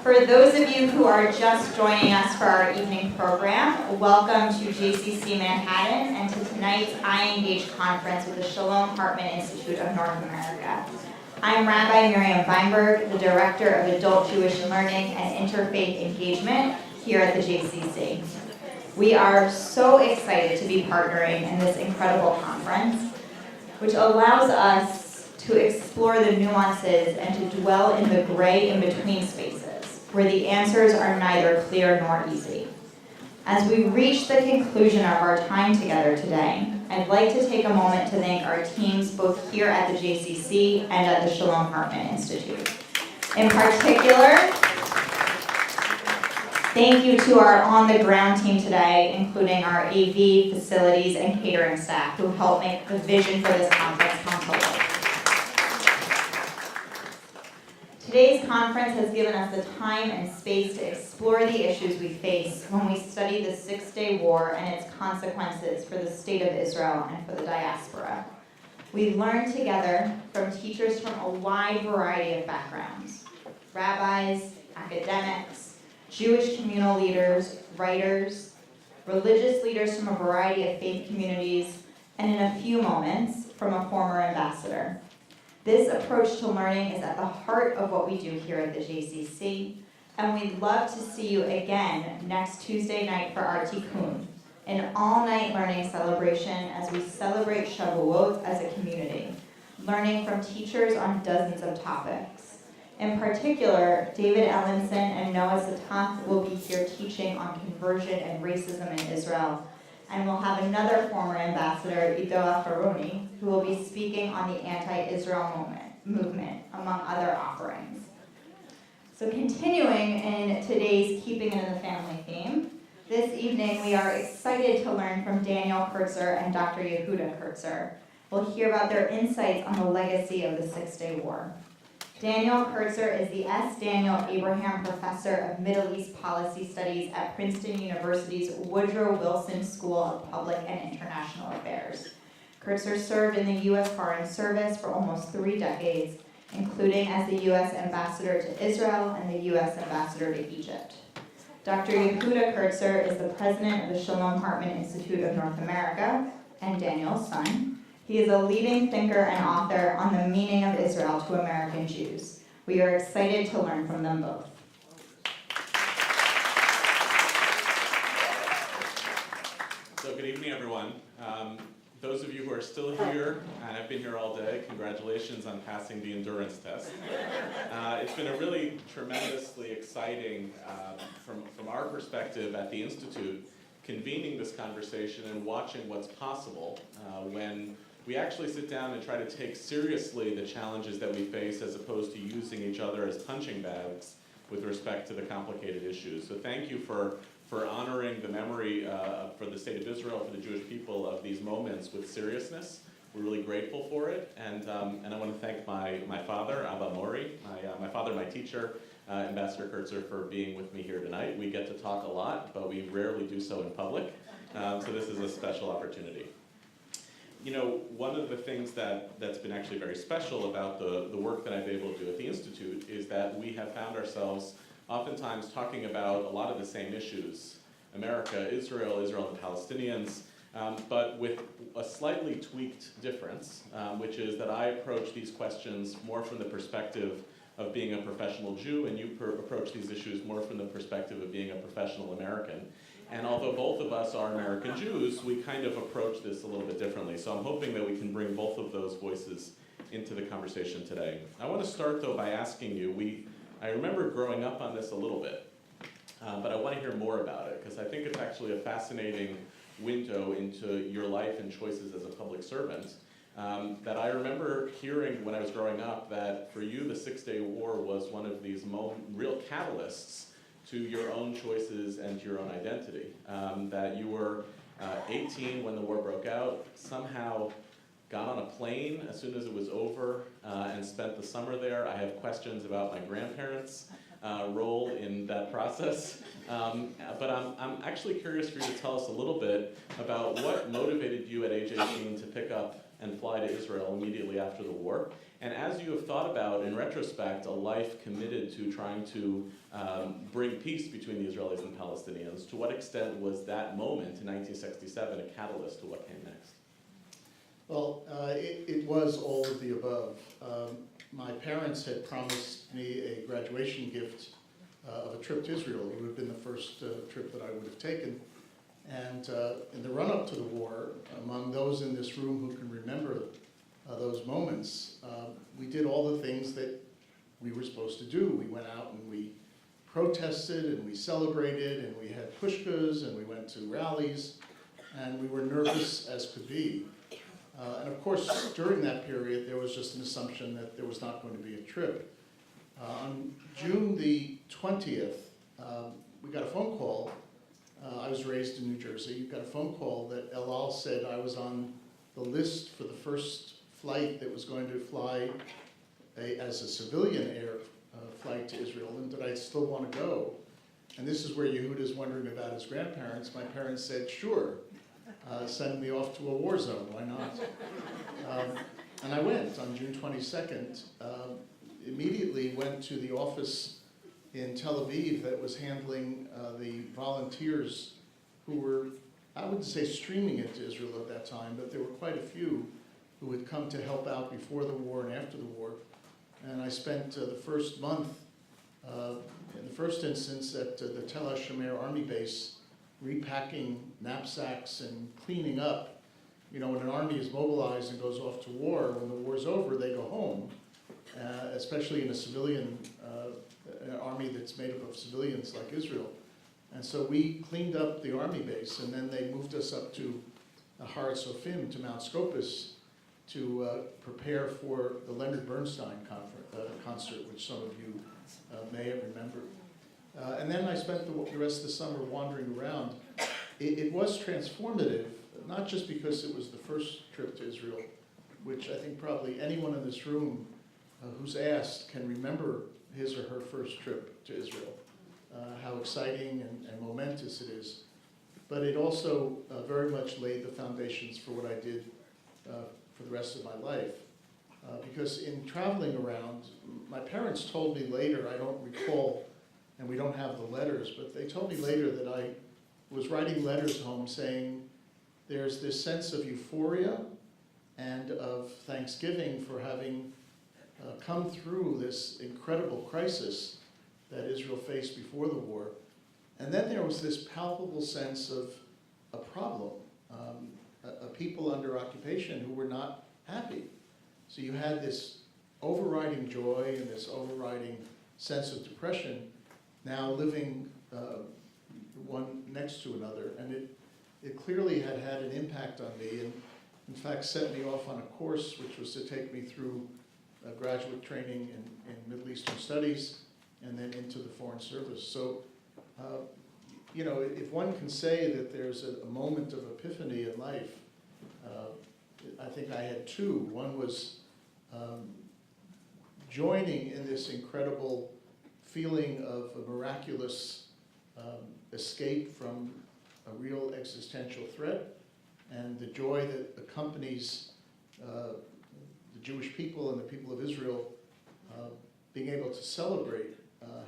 For those of you who are just joining us for our evening program, welcome to JCC Manhattan and to tonight's I Engage conference with the Shalom Hartman Institute of North America. I'm Rabbi Miriam Weinberg, the Director of Adult Jewish Learning and Interfaith Engagement here at the JCC. We are so excited to be partnering in this incredible conference, which allows us to explore the nuances and to dwell in the gray in-between spaces, where the answers are neither clear nor easy. As we reach the conclusion of our time together today, I'd like to take a moment to thank our teams both here at the JCC and at the Shalom Hartman Institute. In particular, thank you to our on-the-ground team today, including our AV, facilities, and catering staff who helped make the vision for this conference come to life. Today's conference has given us the time and space to explore the issues we face when we study the Six-Day War and its consequences for the state of Israel and for the diaspora. We learned together from teachers from a wide variety of backgrounds: rabbis, academics, Jewish communal leaders, writers, religious leaders from a variety of faith communities, and in a few moments, from a former ambassador. This approach to learning is at the heart of what we do here at the JCC, and we'd love to see you again next Tuesday night for our Tikkun, an all-night learning celebration as we celebrate Shavuot as a community, learning from teachers on dozens of topics. In particular, David Ellenson and Noah Satath will be here teaching on conversion and racism in Israel, and we'll have another former ambassador, Ido Aharoni, who will be speaking on the anti-Israel movement, among other offerings. So continuing in today's Keeping It in the Family theme, this evening we are excited to learn from Daniel Kurtzer and Dr. Yehuda Kurtzer. We'll hear about their insights on the legacy of the Six-Day War. Daniel Kurtzer is the S. Daniel Abraham Professor of Middle East Policy Studies at Princeton University's Woodrow Wilson School of Public and International Affairs. Kurtzer served in the U.S. Foreign Service for almost 3 decades, including as the U.S. Ambassador to Israel and the U.S. Ambassador to Egypt. Dr. Yehuda Kurtzer is the president of the Shalom Hartman Institute of North America and Daniel's son. He is a leading thinker and author on the meaning of Israel to American Jews. We are excited to learn from them both. So good evening, everyone. Those of you who are still here and have been here all day, congratulations on passing the endurance test. It's been a really tremendously exciting, from our perspective at the Institute, convening this conversation and watching what's possible when we actually sit down and try to take seriously the challenges that we face as opposed to using each other as punching bags with respect to the complicated issues. So thank you for honoring the memory for the state of Israel, for the Jewish people, of these moments with seriousness. We're really grateful for it, and I want to thank my father, Abba Mori, my father, my teacher, Ambassador Kurtzer, for being with me here tonight. We get to talk a lot, but we rarely do so in public, so this is a special opportunity. You know, one of the things that's been actually very special about the work that I've been able to do at the Institute is that we have found ourselves oftentimes talking about a lot of the same issues: America, Israel and the Palestinians, but with a slightly tweaked difference, which is that I approach these questions more from the perspective of being a professional Jew, and you approach these issues more from the perspective of being a professional American. And although both of us are American Jews, we kind of approach this a little bit differently. So I'm hoping that we can bring both of those voices into the conversation today. I want to start, though, by asking you, I remember growing up on this a little bit, but I want to hear more about it, because I think it's actually a fascinating window into your life and choices as a public servant. That I remember hearing when I was growing up that for you the Six-Day War was one of these real catalysts to your own choices and to your own identity. That you were 18 when the war broke out, somehow got on a plane as soon as it was over and spent the summer there. I have questions about my grandparents' role in that process. But I'm actually curious for you to tell us a little bit about what motivated you at age 18 to pick up and fly to Israel immediately after the war. And as you have thought about, in retrospect, a life committed to trying to bring peace between the Israelis and Palestinians, to what extent was that moment in 1967 a catalyst to what came next? Well, it was all of the above. My parents had promised me a graduation gift of a trip to Israel. It would have been the first trip that I would have taken. And in the run-up to the war, among those in this room who can remember those moments, we did all the things that we were supposed to do. We went out and we protested and we celebrated and we had pushkas and we went to rallies and we were nervous as could be. And of course, during that period, there was just an assumption that there was not going to be a trip. On June the 20th, we got a phone call. I was raised in New Jersey. You got a phone call that El Al said I was on the list for the first flight that was going to fly as a civilian air flight to Israel, and that I still want to go. And this is where Yehuda's wondering about his grandparents. My parents said, sure, send me off to a war zone, why not? And I went on June 22nd, immediately went to the office in Tel Aviv that was handling the volunteers who were, I wouldn't say streaming into Israel at that time, but there were quite a few who had come to help out before the war and after the war. And I spent the first month, in the first instance, at the Tel HaShomer Army base, repacking knapsacks and cleaning up. You know, when an army is mobilized and goes off to war, when the war's over, they go home, especially in a civilian an army that's made up of civilians like Israel. And so we cleaned up the army base, and then they moved us up to Har Sofim, to Mount Scopus, to prepare for the Leonard Bernstein concert, which some of you may have remembered. And then I spent the rest of the summer wandering around. It was transformative, not just because it was the first trip to Israel, which I think probably anyone in this room who's asked can remember his or her first trip to Israel, how exciting and momentous it is. But it also very much laid the foundations for what I did for the rest of my life. Because in traveling around, my parents told me later, I don't recall, and we don't have the letters, but they told me later that I was writing letters home saying, there's this sense of euphoria and of thanksgiving for having come through this incredible crisis that Israel faced before the war. And then there was this palpable sense of a problem, a people under occupation who were not happy. So you had this overriding joy and this overriding sense of depression, now living one next to another. And it clearly had had an impact on me, and in fact set me off on a course which was to take me through graduate training in Middle Eastern Studies and then into the Foreign Service. So, you know, if one can say that there's a moment of epiphany in life, I think I had two. One was joining in this incredible feeling of a miraculous escape from a real existential threat, and the joy that accompanies the Jewish people and the people of Israel being able to celebrate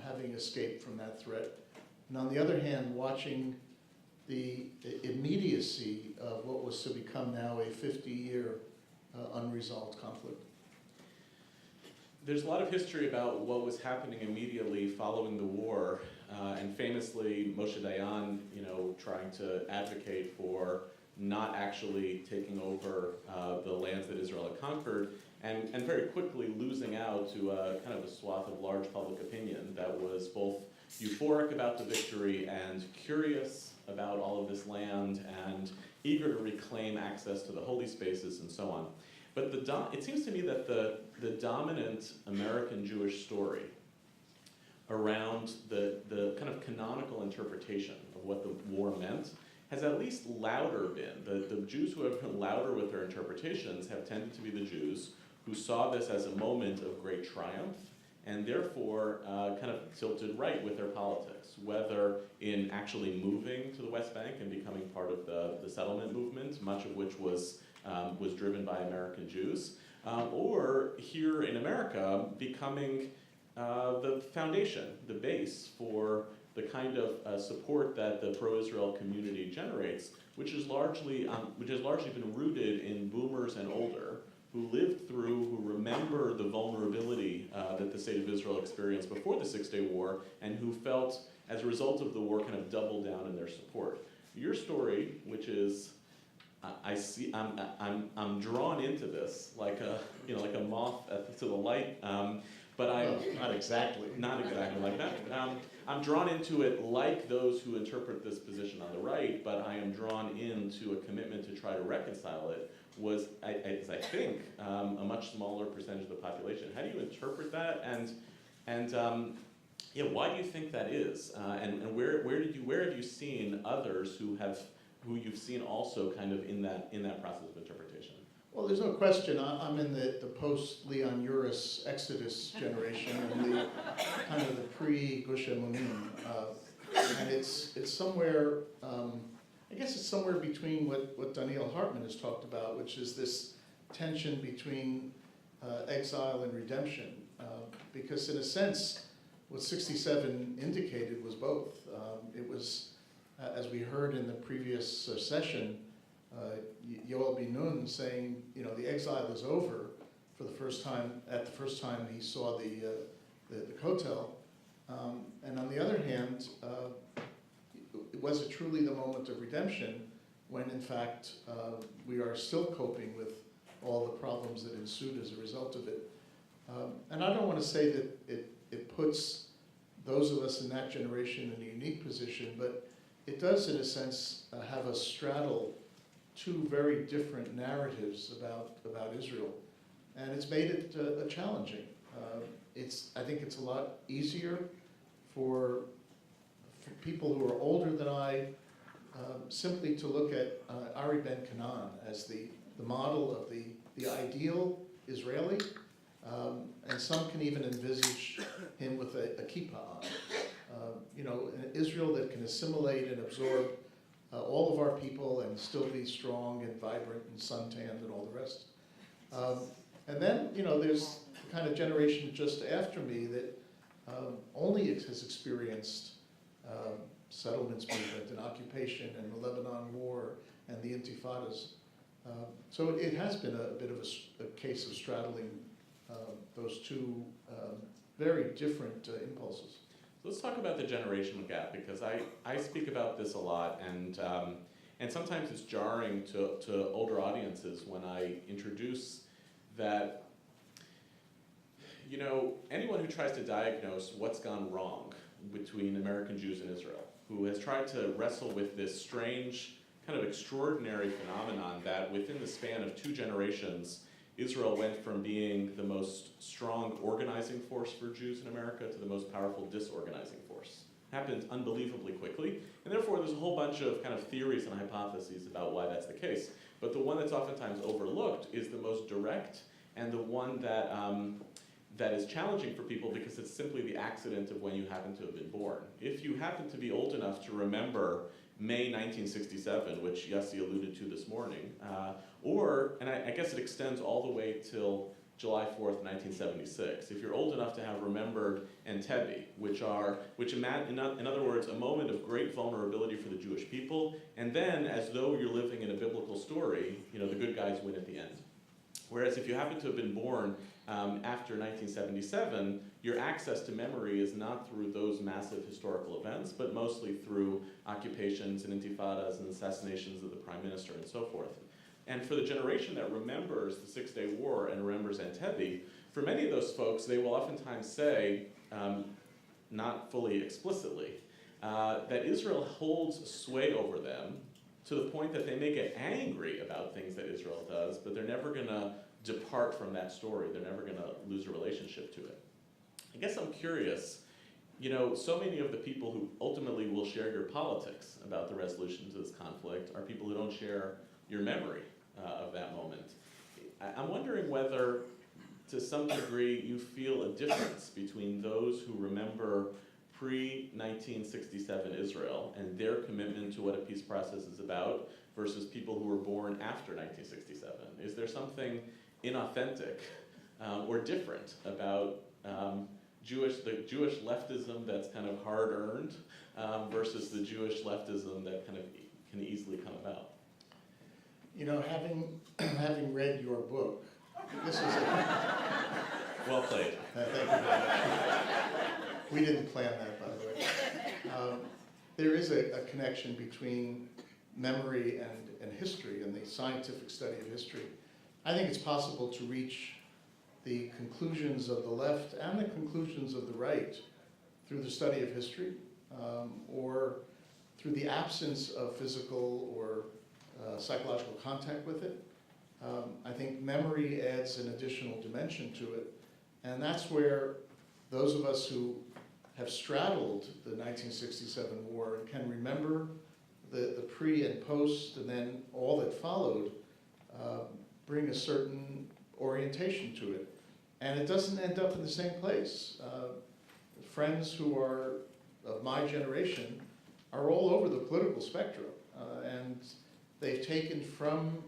having escaped from that threat. And on the other hand, watching the immediacy of what was to become now a 50-year unresolved conflict. There's a lot of history about what was happening immediately following the war, and famously Moshe Dayan, you know, trying to advocate for not actually taking over the lands that Israel had conquered, and very quickly losing out to a kind of a swath of large public opinion that was both euphoric about the victory and curious about all of this land and eager to reclaim access to the holy spaces and so on. But it seems to me that the dominant American Jewish story around the kind of canonical interpretation of what the war meant has at least louder been. The Jews who have been louder with their interpretations have tended to be the Jews who saw this as a moment of great triumph and therefore kind of tilted right with their politics, whether in actually moving to the West Bank and becoming part of the settlement movement, much of which was was driven by American Jews, or here in America becoming the foundation, the base for the kind of support that the pro-Israel community generates, which has largely been rooted in boomers and older who lived through, who remember the vulnerability that the state of Israel experienced before the Six-Day War, and who felt, as a result of the war, kind of double down in their support. Your story, which is, I'm drawn into this like a moth to the light. But not exactly. Not exactly like that. I'm drawn into it like those who interpret this position on the right, but I am drawn into a commitment to try to reconcile it was, I think, a much smaller percentage of the population. How do you interpret that? And why do you think that is? And where have you seen others who you've seen also kind of in that process of interpretation? Well, there's no question. I'm in the post-Leon Uris Exodus generation, and the kind of the pre-Gush Emunim. And it's somewhere, I guess it's somewhere between what Daniel Hartman has talked about, which is this tension between exile and redemption. Because in a sense, what 67 indicated was both. It was, as we heard in the previous session, Yoel Ben Nun saying, the exile is over for the first time he saw the Kotel. And on the other hand, was it truly the moment of redemption when in fact we are still coping with all the problems that ensued as a result of it? And I don't want to say that it puts those of us in that generation in a unique position, but it does in a sense have us straddle two very different narratives about Israel, and it's made it challenging. I think it's a lot easier for people who are older than I simply to look at Ari Ben Canaan as the model of the ideal Israeli, and some can even envisage him with a kippah on. An Israel that can assimilate and absorb all of our people and still be strong and vibrant and suntanned and all the rest. And then, there's the kind of generation just after me that only has experienced settlements movement and occupation and the Lebanon War and the Intifadas. So it has been a bit of a case of straddling those two very different impulses. Let's talk about the generational gap, because I speak about this a lot, and sometimes it's jarring to older audiences when I introduce that, anyone who tries to diagnose what's gone wrong between American Jews and Israel, who has tried to wrestle with this strange, kind of extraordinary phenomenon that within the span of 2 generations, Israel went from being the most strong organizing force for Jews in America to the most powerful disorganizing force. Happened unbelievably quickly, and therefore there's a whole bunch of kind of theories and hypotheses about why that's the case. But the one that's oftentimes overlooked is the most direct, and the one that that is challenging for people because it's simply the accident of when you happen to have been born. If you happen to be old enough to remember May 1967, which Yossi alluded to this morning, and I guess it extends all the way till July 4th, 1976. If you're old enough to have remembered Entebbe, which in other words, a moment of great vulnerability for the Jewish people, and then, as though you're living in a biblical story, the good guys win at the end. Whereas if you happen to have been born after 1977, your access to memory is not through those massive historical events, but mostly through occupations and intifadas and assassinations of the prime minister and so forth. And for the generation that remembers the Six-Day War and remembers Entebbe, for many of those folks, they will oftentimes say, not fully explicitly, that Israel holds sway over them to the point that they may get angry about things that Israel does, but they're never going to depart from that story. They're never going to lose a relationship to it. I guess I'm curious, so many of the people who ultimately will share your politics about the resolution to this conflict are people who don't share your memory of that moment. I'm wondering whether, to some degree, you feel a difference between those who remember pre-1967 Israel and their commitment to what a peace process is about versus people who were born after 1967? Is there something inauthentic or different about the Jewish leftism that's kind of hard-earned versus the Jewish leftism that kind of can easily come about? You know, having read your book, this is Well played. thank you very much. We didn't plan that, by the way. There is a connection between memory and history and the scientific study of history. I think it's possible to reach the conclusions of the left and the conclusions of the right through the study of history, or through the absence of physical or psychological contact with it. I think memory adds an additional dimension to it, and that's where those of us who have straddled the 1967 war and can remember the pre and post and then all that followed bring a certain orientation to it. And it doesn't end up in the same place. Friends who are of my generation are all over the political spectrum, and they've taken from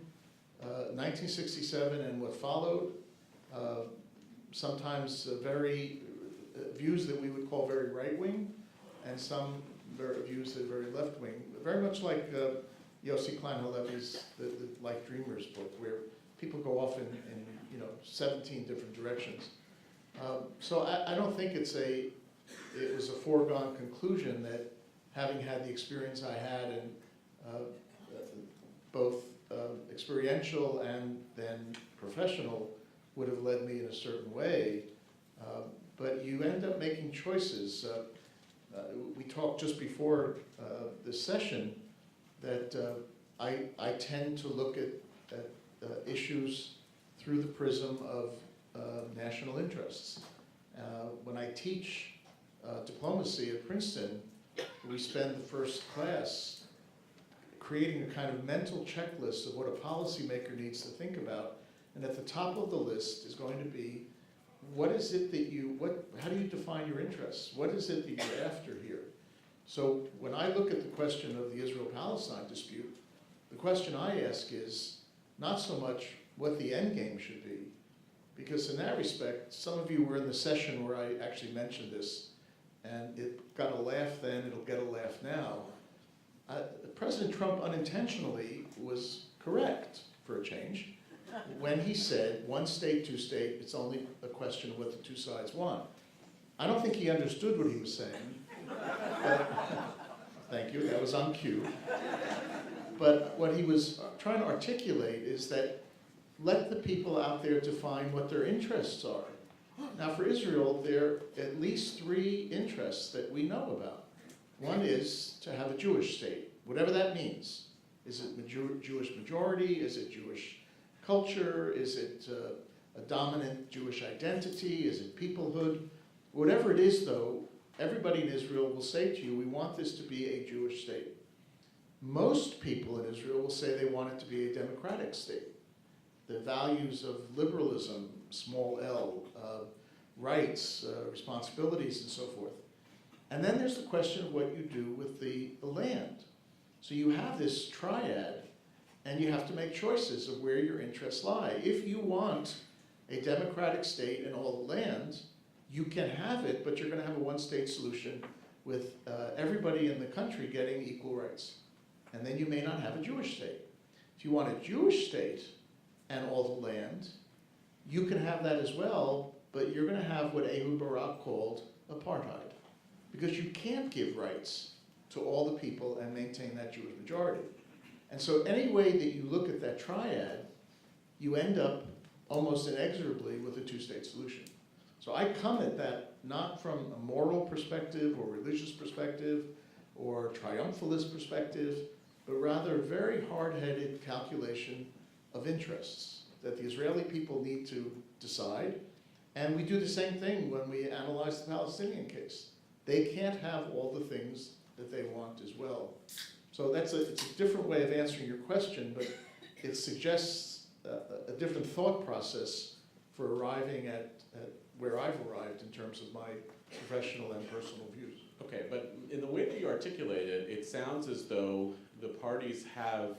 1967 and what followed, sometimes very views that we would call very right-wing, and some views that are very left-wing. Very much like Yossi Klein Halevi's the Like Dreamers book, where people go off in 17 different directions. So I don't think it was a foregone conclusion that, having had the experience I had, and both experiential and then professional, would have led me in a certain way. But you end up making choices. We talked just before this session that I tend to look at issues through the prism of national interests. When I teach diplomacy at Princeton, we spend the first class creating a kind of mental checklist of what a policymaker needs to think about. And at the top of the list is going to be, what is it that how do you define your interests? What is it that you're after here? So when I look at the question of the Israel-Palestine dispute, the question I ask is not so much what the end game should be, because in that respect, some of you were in the session where I actually mentioned this, and it got a laugh then, it'll get a laugh now. President Trump unintentionally was correct, for a change, when he said, one state, two state, it's only a question of what the two sides want. I don't think he understood what he was saying. But, thank you, that was on cue. But what he was trying to articulate is that let the people out there define what their interests are. Now for Israel, there are at least three interests that we know about. One is to have a Jewish state, whatever that means. Is it Jewish majority? Is it Jewish culture? Is it a dominant Jewish identity? Is it peoplehood? Whatever it is, though, everybody in Israel will say to you, we want this to be a Jewish state. Most people in Israel will say they want it to be a democratic state. The values of liberalism, small l, rights, responsibilities, and so forth. And then there's the question of what you do with the land. So you have this triad, and you have to make choices of where your interests lie. If you want a democratic state in all the land, you can have it, but you're going to have a one-state solution with everybody in the country getting equal rights. And then you may not have a Jewish state. If you want a Jewish state and all the land, you can have that as well, but you're going to have what Ehud Barak called apartheid, because you can't give rights to all the people and maintain that Jewish majority. And so any way that you look at that triad, you end up almost inexorably with a two-state solution. So I come at that not from a moral perspective or religious perspective or triumphalist perspective, but rather a very hard-headed calculation of interests that the Israeli people need to decide. And we do the same thing when we analyze the Palestinian case. They can't have all the things that they want as well. So it's a different way of answering your question, but it suggests a different thought process for arriving at where I've arrived in terms of my professional and personal views. articulate it, it sounds as though the parties have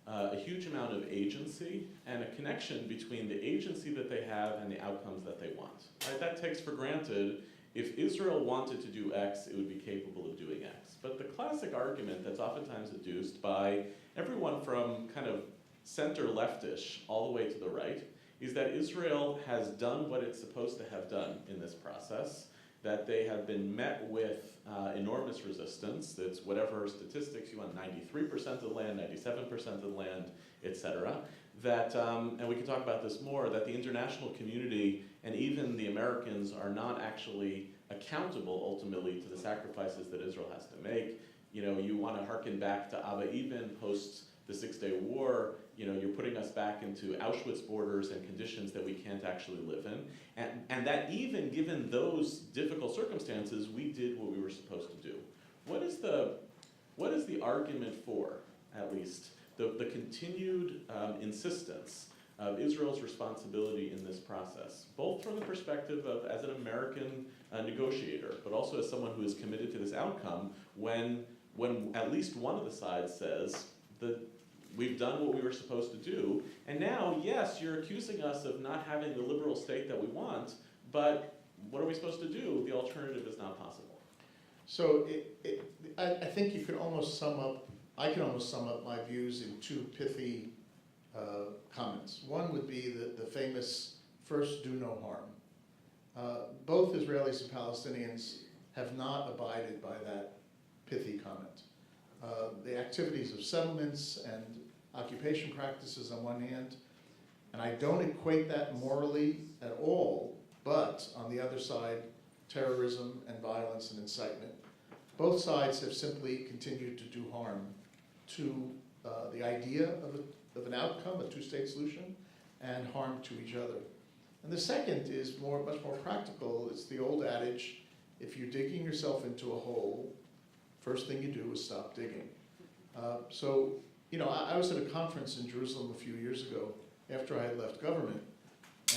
a huge amount of agency and a connection between the agency that they have and the outcomes that they want. Right? That takes for granted if Israel wanted to do X, it would be capable of doing X. But the classic argument that's oftentimes adduced by everyone from kind of center leftish all the way to the right is that Israel has done what it's supposed to have done in this process, that they have been met with enormous resistance. That's whatever statistics you want, 93% of the land, 97% of the land, etc. That, and we can talk about this more, that the international community and even the Americans are not actually accountable ultimately to the sacrifices that Israel has to make. You know, you want to harken back to Abba Eban post the Six-Day War. You know, you're putting us back into Auschwitz borders and conditions that we can't actually live in. And that even given those difficult circumstances, we did what we were supposed to do. What is the argument for, at least, the continued insistence of Israel's responsibility in this process, both from the perspective of as an American negotiator, but also as someone who is committed to this outcome, when at least one of the sides says that we've done what we were supposed to do, and now, yes, you're accusing us of not having the liberal state that we want, but what are we supposed to do? The alternative is not possible. So I think you could almost sum up, I can almost sum up my views in two pithy comments. One would be the famous first do no harm. Both Israelis and Palestinians have not abided by that pithy comment. The activities of settlements and occupation practices on one hand, and I don't equate that morally at all, but on the other side, terrorism and violence and incitement. Both sides have simply continued to do harm to the idea of an outcome, a two-state solution, and harm to each other. And the second is much more practical. It's the old adage, if you're digging yourself into a hole, first thing you do is stop digging. So, you know, I was at a conference in Jerusalem a few years ago after I had left government,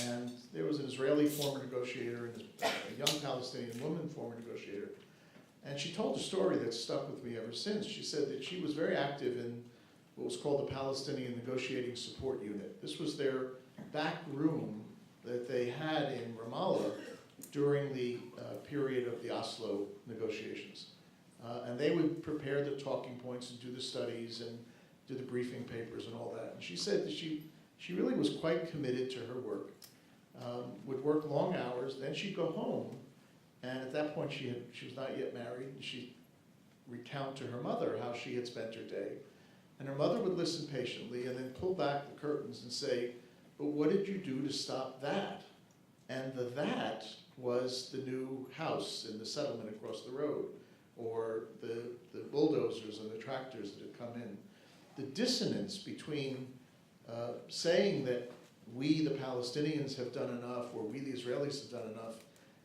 and there was an Israeli former negotiator and a young Palestinian woman former negotiator, and she told a story that's stuck with me ever since. She said that she was very active in what was called the Palestinian Negotiating Support Unit. This was their back room that they had in Ramallah during the period of the Oslo negotiations. And they would prepare the talking points and do the studies and do the briefing papers and all that. And she said that she really was quite committed to her work, would work long hours, then she'd go home, and at that point she was not yet married, and she'd recount to her mother how she had spent her day. And her mother would listen patiently and then pull back the curtains and say, but what did you do to stop that? And that was the new house in the settlement across the road, or the bulldozers and the tractors that had come in. The dissonance between saying that we, the Palestinians, have done enough, or we, the Israelis, have done enough,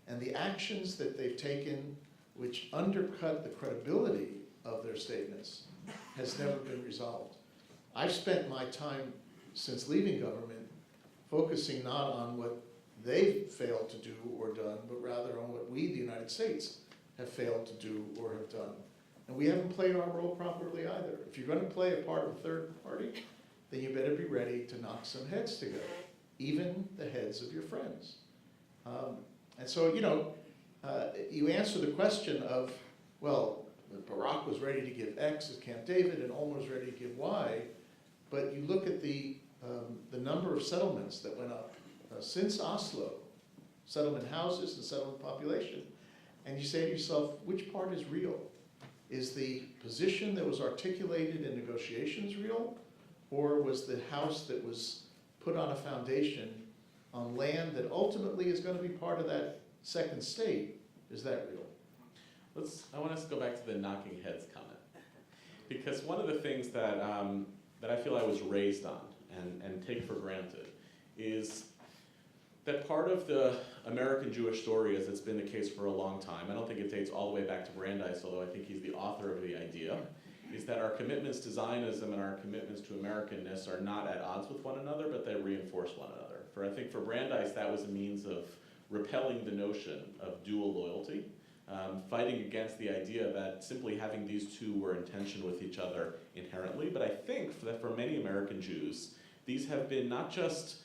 and the actions that they've taken which undercut the credibility of their statements has never been resolved. I've spent my time since leaving government focusing not on what they've failed to do or done, but rather on what we, the United States, have failed to do or have done. And we haven't played our role properly either. If you're going to play a part of a third party, then you better be ready to knock some heads together, even the heads of your friends. And so, you know, you answer the question of, well, Barak was ready to give X at Camp David and Olmert was ready to give Y, but you look at the number of settlements that went up since Oslo, settlement houses and settlement population, and you say to yourself, which part is real? Is the position that was articulated in negotiations real, or was the house that was put on a foundation on land that ultimately is going to be part of that second state, is that real? I want us to go back to the knocking heads comment, because one of the things that I feel I was raised on and take for granted is that part of the American Jewish story, as it's been the case for a long time, I don't think it dates all the way back to Brandeis, although I think he's the author of the idea, is that our commitments to Zionism and our commitments to Americanness are not at odds with one another, but they reinforce one another. I think for Brandeis, that was a means of repelling the notion of dual loyalty, fighting against the idea that simply having these two were in tension with each other inherently. But I think that for many American Jews, these have been not just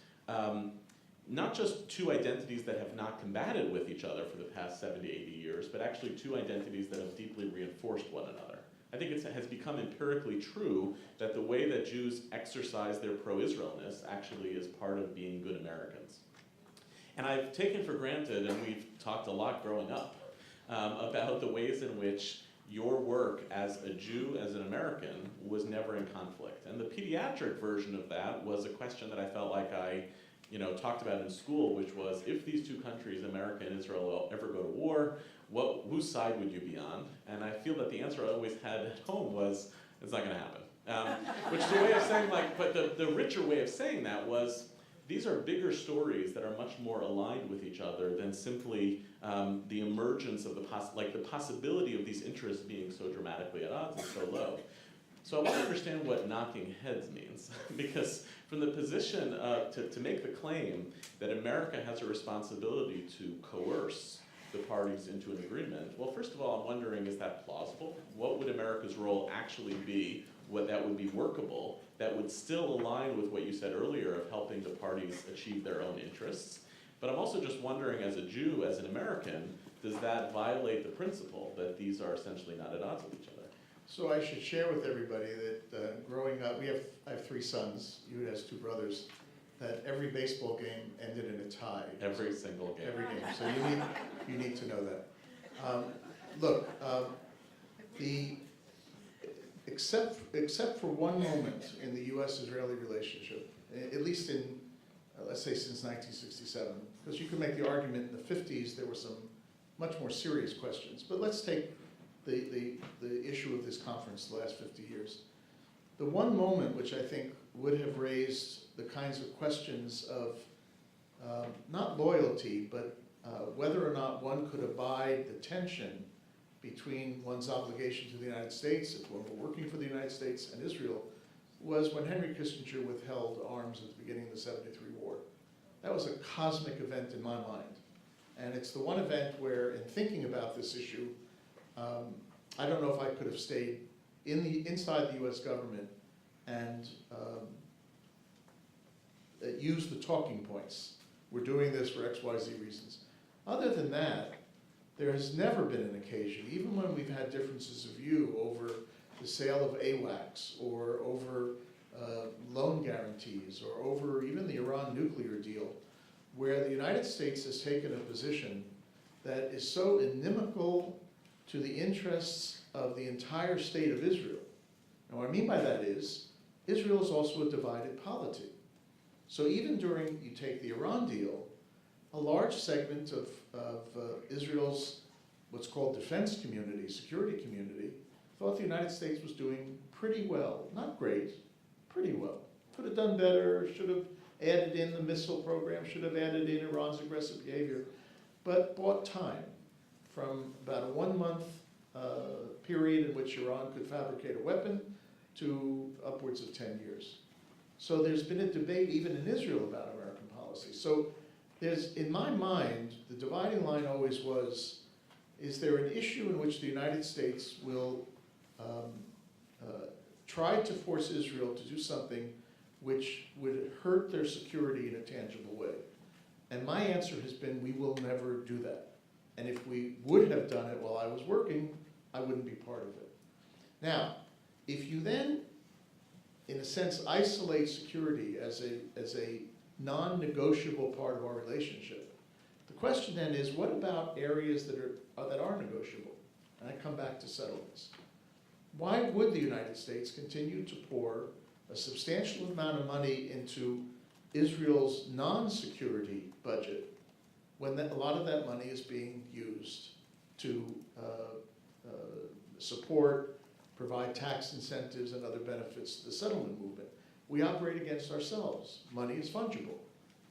two identities that have not combated with each other for the past 70, 80 years, but actually two identities that have deeply reinforced one another. I think it has become empirically true that the way that Jews exercise their pro-Israelness actually is part of being good Americans. And I've taken for granted, and we've talked a lot growing up, about the ways in which your work as a Jew, as an American, was never in conflict. And the pediatric version of that was a question that I felt like I talked about in school, which was, if these two countries, America and Israel, ever go to war, whose side would you be on? And I feel that the answer I always had at home was, it's not going to happen. Which is a way of saying, but the richer way of saying that was, these are bigger stories that are much more aligned with each other than simply the emergence of the possibility of these interests being so dramatically at odds and so low. So I want to understand what knocking heads means, because from the position to make the claim that America has a responsibility to coerce the parties into an agreement, well, first of all, I'm wondering, is that plausible? What would America's role actually be? What that would be workable, that would still align with what you said earlier of helping the parties achieve their own interests. But I'm also just wondering, as a Jew, as an American, does that violate the principle that these are essentially not at odds with each other? So I should share with everybody that growing up, I have 3 sons, Yehuda has 2 brothers, that every baseball game ended in a tie. Every single game. Every game, so you need to know that. Look, except for one moment in the U.S.-Israeli relationship, at least in, let's say since 1967, because you could make the argument in the 50s there were some much more serious questions, but let's take the issue of this conference the last 50 years. The one moment which I think would have raised the kinds of questions of not loyalty, but whether or not one could abide the tension between one's obligation to the United States, if one were working for the United States and Israel, was when Henry Kissinger withheld arms at the beginning of the '73 war. That was a cosmic event in my mind. And it's the one event where, in thinking about this issue, I don't know if I could have stayed inside the US government and used the talking points. We're doing this for XYZ reasons. Other than that, there has never been an occasion, even when we've had differences of view over the sale of AWACS or over loan guarantees or over even the Iran nuclear deal, where the United States has taken a position that is so inimical to the interests of the entire state of Israel. And what I mean by that is, Israel is also a divided polity. So even during, you take the Iran deal, a large segment of Israel's what's called defense community, security community, thought the United States was doing pretty well. Not great, pretty well. Could have done better, should have added in the missile program, should have added in Iran's aggressive behavior, but bought time from about a 1-month period in which Iran could fabricate a weapon to upwards of 10 years. So there's been a debate even in Israel about American policy. So there's, in my mind, the dividing line always was, is there an issue in which the United States will try to force Israel to do something which would hurt their security in a tangible way? And my answer has been, we will never do that. And if we would have done it while I was working, I wouldn't be part of it. Now, if you then, in a sense, isolate security as a non-negotiable part of our relationship, the question then is, what about areas that are negotiable? And I come back to settlements. Why would the United States continue to pour a substantial amount of money into Israel's non-security budget when a lot of that money is being used to support, provide tax incentives and other benefits to the settlement movement? We operate against ourselves. Money is fungible.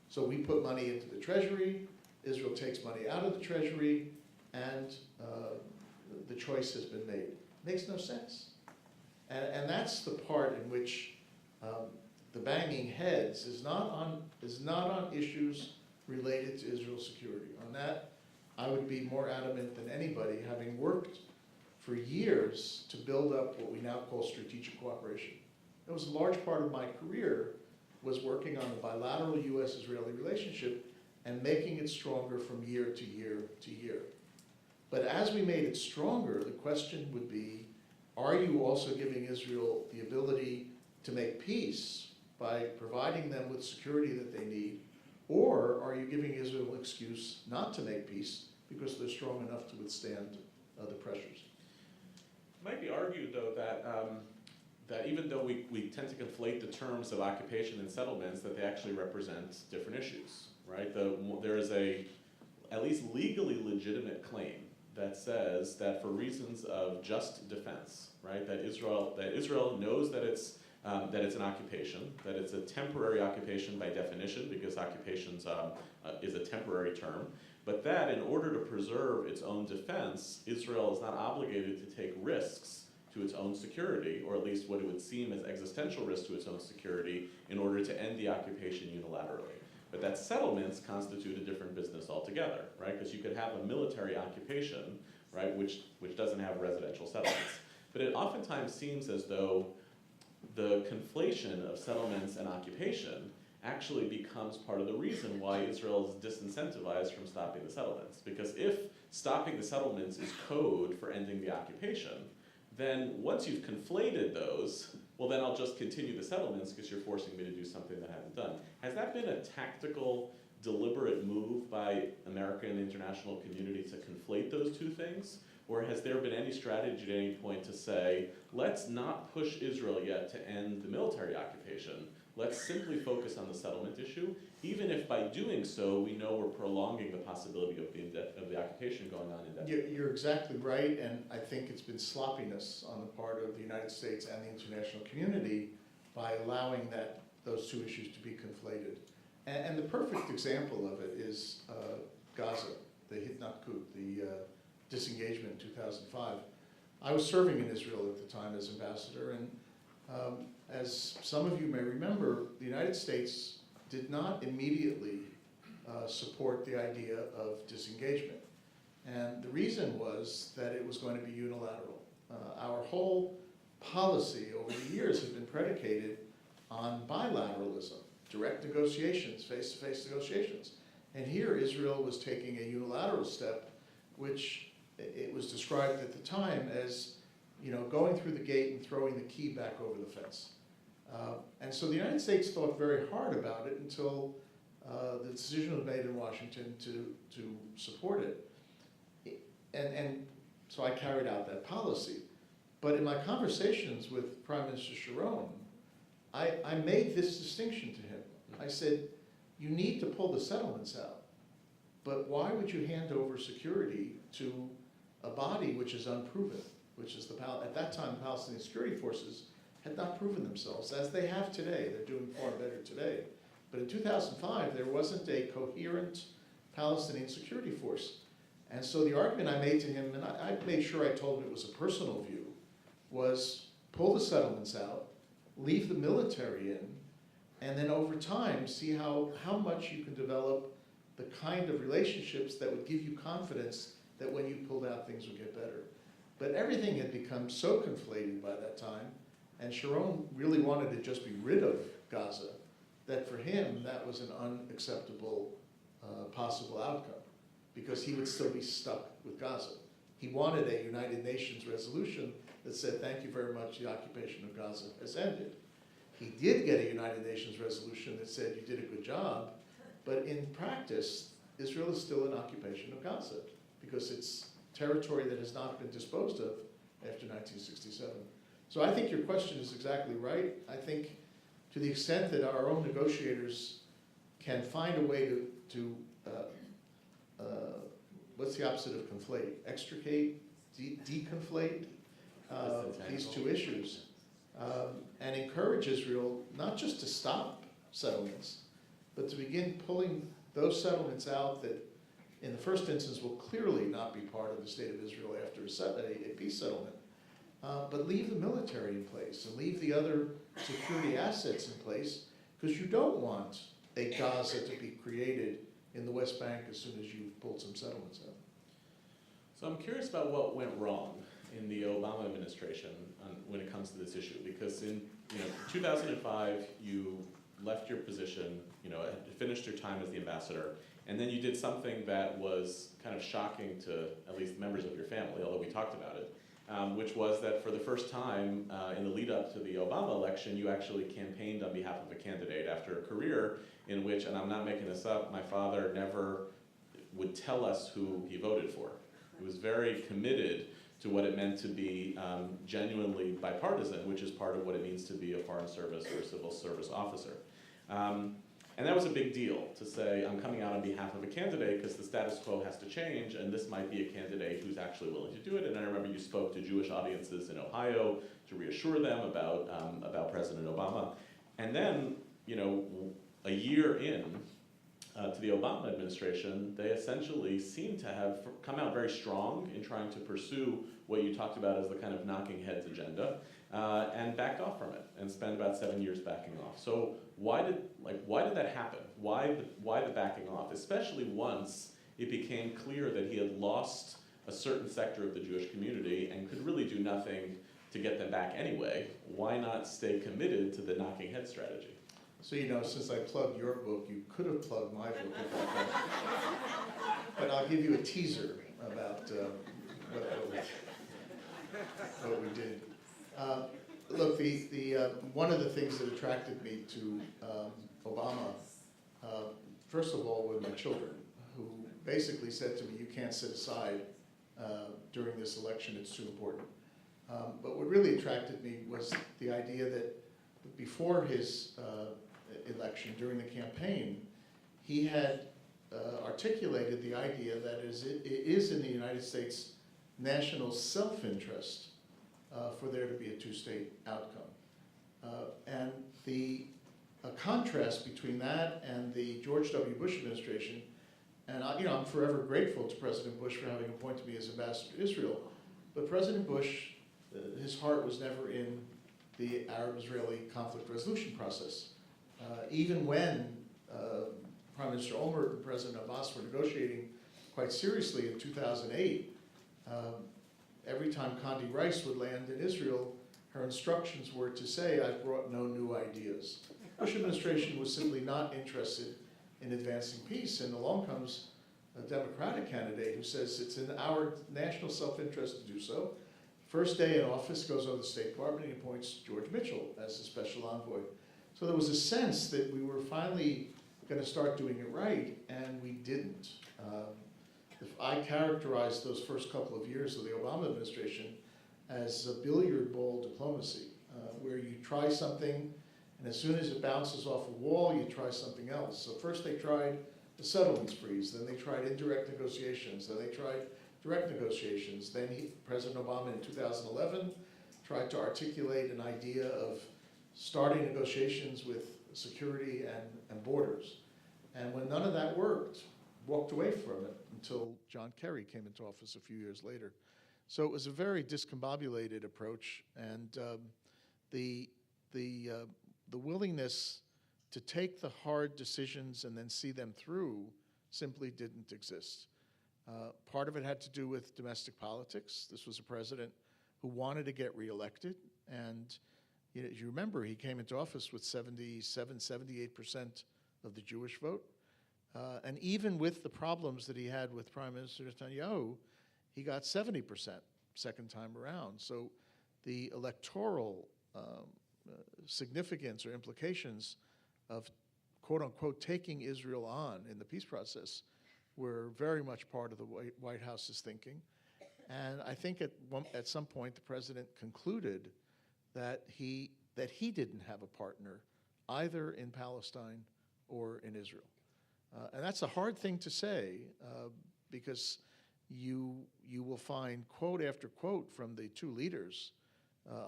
So we put money into the treasury, Israel takes money out of the treasury, and the choice has been made. Makes no sense. And that's the part in which the banging heads is not on issues related to Israel's security. On that, I would be more adamant than anybody, having worked for years to build up what we now call strategic cooperation. It was a large part of my career was working on the bilateral U.S.-Israeli relationship and making it stronger from year to year to year. But as we made it stronger, the question would be, are you also giving Israel the ability to make peace by providing them with security that they need, or are you giving Israel an excuse not to make peace because they're strong enough to withstand the pressures? It might be argued, though, that even though we tend to conflate the terms of occupation and settlements, that they actually represent different issues, right? There is at least legally legitimate claim that says that for reasons of just defense, right, that Israel knows that it's an occupation, that it's a temporary occupation by definition, because occupations is a temporary term, but that in order to preserve its own defense, Israel is not obligated to take risks to its own security, or at least what it would seem as existential risk to its own security, in order to end the occupation unilaterally. But that settlements constitute a different business altogether, right? Because you could have a military occupation, right, which doesn't have residential settlements. But it oftentimes seems as though the conflation of settlements and occupation actually becomes part of the reason why Israel is disincentivized from stopping the settlements. Because if stopping the settlements is code for ending the occupation, then once you've conflated those, well, then I'll just continue the settlements because you're forcing me to do something that I haven't done. Has that been a tactical, deliberate move by America and the international community to conflate those two things? Or has there been any strategy at any point to say, let's not push Israel yet to end the military occupation, let's simply focus on the settlement issue, even if by doing so we know we're prolonging the possibility of the occupation going on indefinitely? You're exactly right, and I think it's been sloppiness on the part of the United States and the international community by allowing those two issues to be conflated. And the perfect example of it is Gaza, the Hitnakut, the disengagement in 2005. I was serving in Israel at the time as ambassador, and as some of you may remember, the United States did not immediately support the idea of disengagement. And the reason was that it was going to be unilateral. Our whole policy over the years has been predicated on bilateralism, direct negotiations, face-to-face negotiations. And here Israel was taking a unilateral step, which it was described at the time as, going through the gate and throwing the key back over the fence. And so the United States thought very hard about it until the decision was made in Washington to support it. And so I carried out that policy. But in my conversations with Prime Minister Sharon, I made this distinction to him. I said, you need to pull the settlements out, but why would you hand over security to a body which is unproven, which is at that time the Palestinian Security Forces had not proven themselves, as they have today. They're doing far better today. But in 2005, there wasn't a coherent Palestinian security force. And so the argument I made to him, and I made sure I told him it was a personal view, was pull the settlements out, leave the military in, and then over time see how much you can develop the kind of relationships that would give you confidence that when you pulled out, things would get better. But everything had become so conflated by that time, and Sharon really wanted to just be rid of Gaza, that for him, that was an unacceptable possible outcome, because he would still be stuck with Gaza. He wanted a United Nations resolution that said, thank you very much, the occupation of Gaza has ended. He did get a United Nations resolution that said, you did a good job, but in practice, Israel is still in occupation of Gaza, because it's territory that has not been disposed of after 1967. So I think your question is exactly right. I think to the extent that our own negotiators can find a way to what's the opposite of conflate? Extricate, deconflate these two issues, and encourage Israel not just to stop settlements, but to begin pulling those settlements out that in the first instance will clearly not be part of the state of Israel after a peace settlement, but leave the military in place and leave the other security assets in place, because you don't want a Gaza to be created in the West Bank as soon as you've pulled some settlements out. So I'm curious about what went wrong in the Obama administration when it comes to this issue, because in 2005 you left your position, had finished your time as the ambassador, and then you did something that was kind of shocking to at least members of your family, although we talked about it, which was that for the first time in the lead up to the Obama election, you actually campaigned on behalf of a candidate after a career in which, and I'm not making this up, my father never would tell us who he voted for. He was very committed to what it meant to be genuinely bipartisan, which is part of what it means to be a foreign service or civil service officer. And that was a big deal, to say, I'm coming out on behalf of a candidate because the status quo has to change, and this might be a candidate who's actually willing to do it. And I remember you spoke to Jewish audiences in Ohio to reassure them about President Obama. And then, a year in to the Obama administration, they essentially seem to have come out very strong in trying to pursue what you talked about as the kind of knocking heads agenda, and backed off from it and spent about 7 years backing off. So why did that happen? Why the backing off? Especially once it became clear that he had lost a certain sector of the Jewish community and could really do nothing to get them back anyway. Why not stay committed to the knocking head strategy? So, since I plugged your book, you could have plugged my book if I could. But I'll give you a teaser about what we did. Look, one of the things that attracted me to Obama, first of all, were my children, who basically said to me, you can't sit aside during this election, it's too important. But what really attracted me was the idea that before his election, during the campaign, he had articulated the idea that it is in the United States national self-interest for there to be a two-state outcome. And the contrast between that and the George W. Bush administration, and I'm forever grateful to President Bush for having appointed me as ambassador to Israel, but President Bush, his heart was never in the Arab-Israeli conflict resolution process. Even when Prime Minister Olmert and President Abbas were negotiating quite seriously in 2008, every time Condi Rice would land in Israel, her instructions were to say, I've brought no new ideas. The Bush administration was simply not interested in advancing peace, and along comes a Democratic candidate who says it's in our national self-interest to do so. First day in office, goes over to the State Department and appoints George Mitchell as the special envoy. So there was a sense that we were finally going to start doing it right, and we didn't. I characterized those first couple of years of the Obama administration as a billiard ball diplomacy, where you try something, and as soon as it bounces off a wall, you try something else. So first they tried the settlements freeze, then they tried indirect negotiations, then they tried direct negotiations. Then President Obama in 2011 tried to articulate an idea of starting negotiations with security and borders. And when none of that worked, walked away from it until John Kerry came into office a few years later. So it was a very discombobulated approach, and the willingness to take the hard decisions and then see them through simply didn't exist. Part of it had to do with domestic politics. This was a president who wanted to get reelected, and as you remember, he came into office with 78% of the Jewish vote. And even with the problems that he had with Prime Minister Netanyahu, he got 70% second time around. So the electoral significance or implications of, quote unquote, taking Israel on in the peace process were very much part of the White House's thinking. And I think at some point the president concluded that he didn't have a partner either in Palestine or in Israel. And that's a hard thing to say because you will find quote after quote from the two leaders,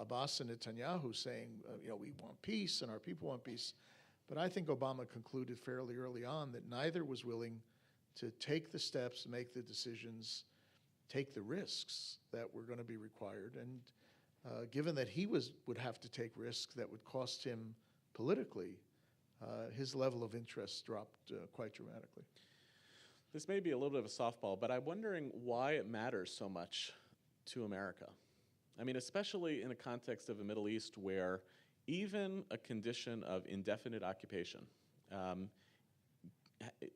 Abbas and Netanyahu, saying, we want peace and our people want peace. But I think Obama concluded fairly early on that neither was willing to take the steps, make the decisions, take the risks that were going to be required. And given that he would have to take risks that would cost him politically, his level of interest dropped quite dramatically. This may be a little bit of a softball, but I'm wondering why it matters so much to America. I mean, especially in the context of the Middle East, where even a condition of indefinite occupation,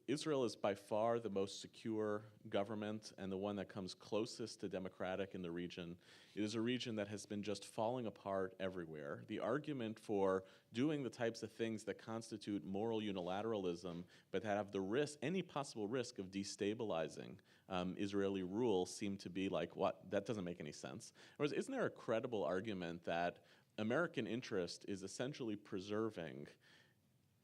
Israel is by far the most secure government and the one that comes closest to democratic in the region. It is a region that has been just falling apart everywhere. The argument for doing the types of things that constitute moral unilateralism, but that have the risk, any possible risk of destabilizing Israeli rule, seem to be like, what? That doesn't make any sense. Whereas, isn't there a credible argument that American interest is essentially preserving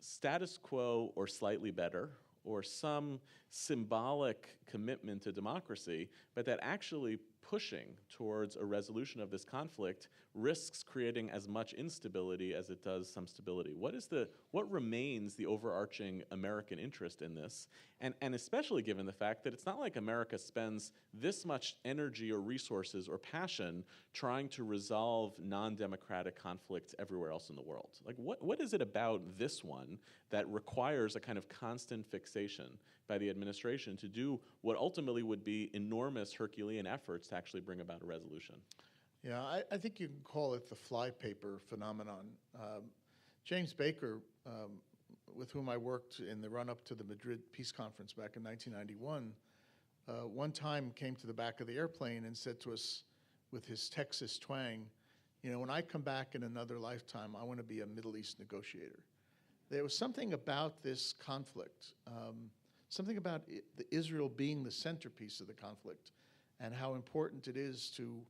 status quo or slightly better, or some symbolic commitment to democracy, but that actually pushing towards a resolution of this conflict risks creating as much instability as it does some stability? What remains the overarching American interest in this? And especially given the fact that it's not like America spends this much energy or resources or passion trying to resolve non-democratic conflicts everywhere else in the world. Like, what is it about this one that requires a kind of constant fixation by the administration to do what ultimately would be enormous Herculean efforts to actually bring about a resolution? Yeah, I think you can call it the flypaper phenomenon. James Baker, with whom I worked in the run-up to the Madrid Peace Conference back in 1991, one time came to the back of the airplane and said to us with his Texas twang, you know, when I come back in another lifetime, I want to be a Middle East negotiator. There was something about this conflict, something about Israel being the centerpiece of the conflict and how important it is to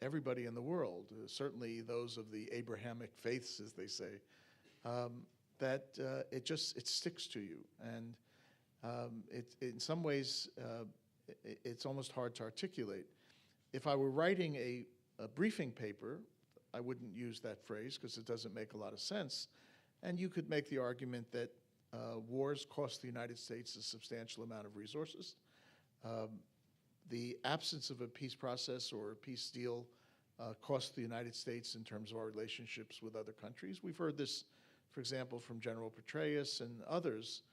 everybody in the world, certainly those of the Abrahamic faiths, as they say, that it sticks to you. And in some ways, it's almost hard to articulate. If I were writing a briefing paper, I wouldn't use that phrase because it doesn't make a lot of sense. And you could make the argument that wars cost the United States a substantial amount of resources. The absence of a peace process or a peace deal cost the United States in terms of our relationships with other countries. We've heard this, for example, from General Petraeus and others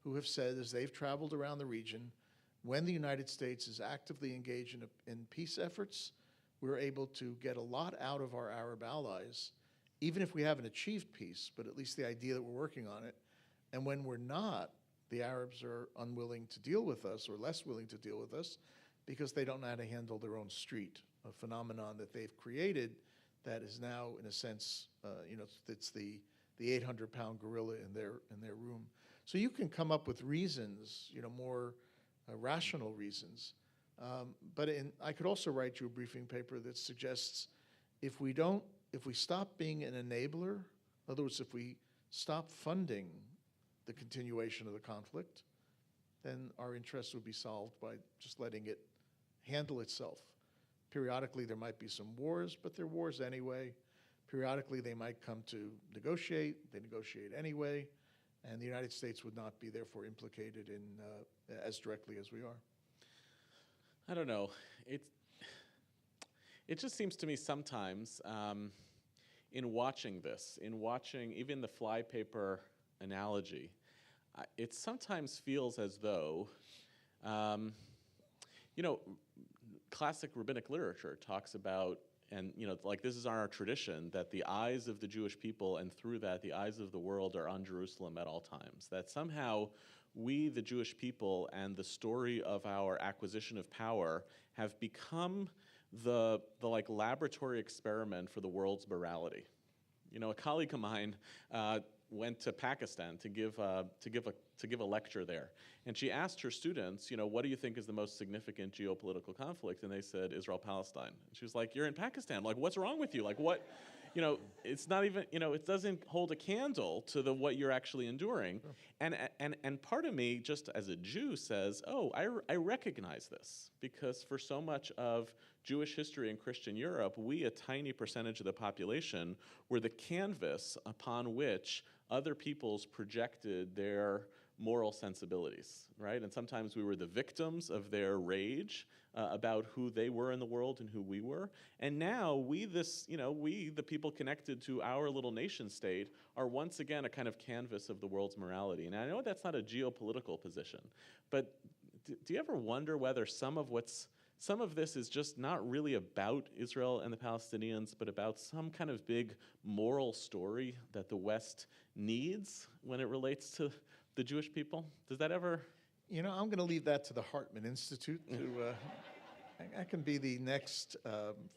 who have said, as they've traveled around the region, when the United States is actively engaged in peace efforts, we're able to get a lot out of our Arab allies, even if we haven't achieved peace, but at least the idea that we're working on it. And when we're not, the Arabs are unwilling to deal with us or less willing to deal with us because they don't know how to handle their own street, a phenomenon that they've created that is now, in a sense, it's the 800-pound gorilla in their room. So you can come up with reasons, more rational reasons. But I could also write you a briefing paper that suggests if we stop being an enabler, in other words, if we stop funding the continuation of the conflict, then our interests would be solved by just letting it handle itself. Periodically, there might be some wars, but they're wars anyway. Periodically, they might come to negotiate. They negotiate anyway, and the United States would not be therefore implicated in as directly as we are. I don't know. It just seems to me sometimes in watching this, in watching even the flypaper analogy, it sometimes feels as though, classic rabbinic literature talks about, and like this is our tradition, that the eyes of the Jewish people and through that the eyes of the world are on Jerusalem at all times. That somehow we, the Jewish people, and the story of our acquisition of power have become the like laboratory experiment for the world's morality. A colleague of mine went to Pakistan to give a lecture there, and she asked her students, what do you think is the most significant geopolitical conflict? And they said Israel-Palestine. And she was like, "You're in Pakistan. Like, what's wrong with you? Like, what?" It's not even. It doesn't hold a candle to what you're actually enduring. Sure. And part of me, just as a Jew, says, "Oh, I recognize this because for so much of Jewish history in Christian Europe, we, a tiny percentage of the population, were the canvas upon which other peoples projected their moral sensibilities, right? And sometimes we were the victims of their rage about who they were in the world and who we were. And now we, the people connected to our little nation state, are once again a kind of canvas of the world's morality. And I know that's not a geopolitical position, but do you ever wonder whether some of this is just not really about Israel and the Palestinians, but about some kind of big moral story that the West needs when it relates to the Jewish people? Does that ever? I'm going to leave that to the Hartman Institute to. That can be the next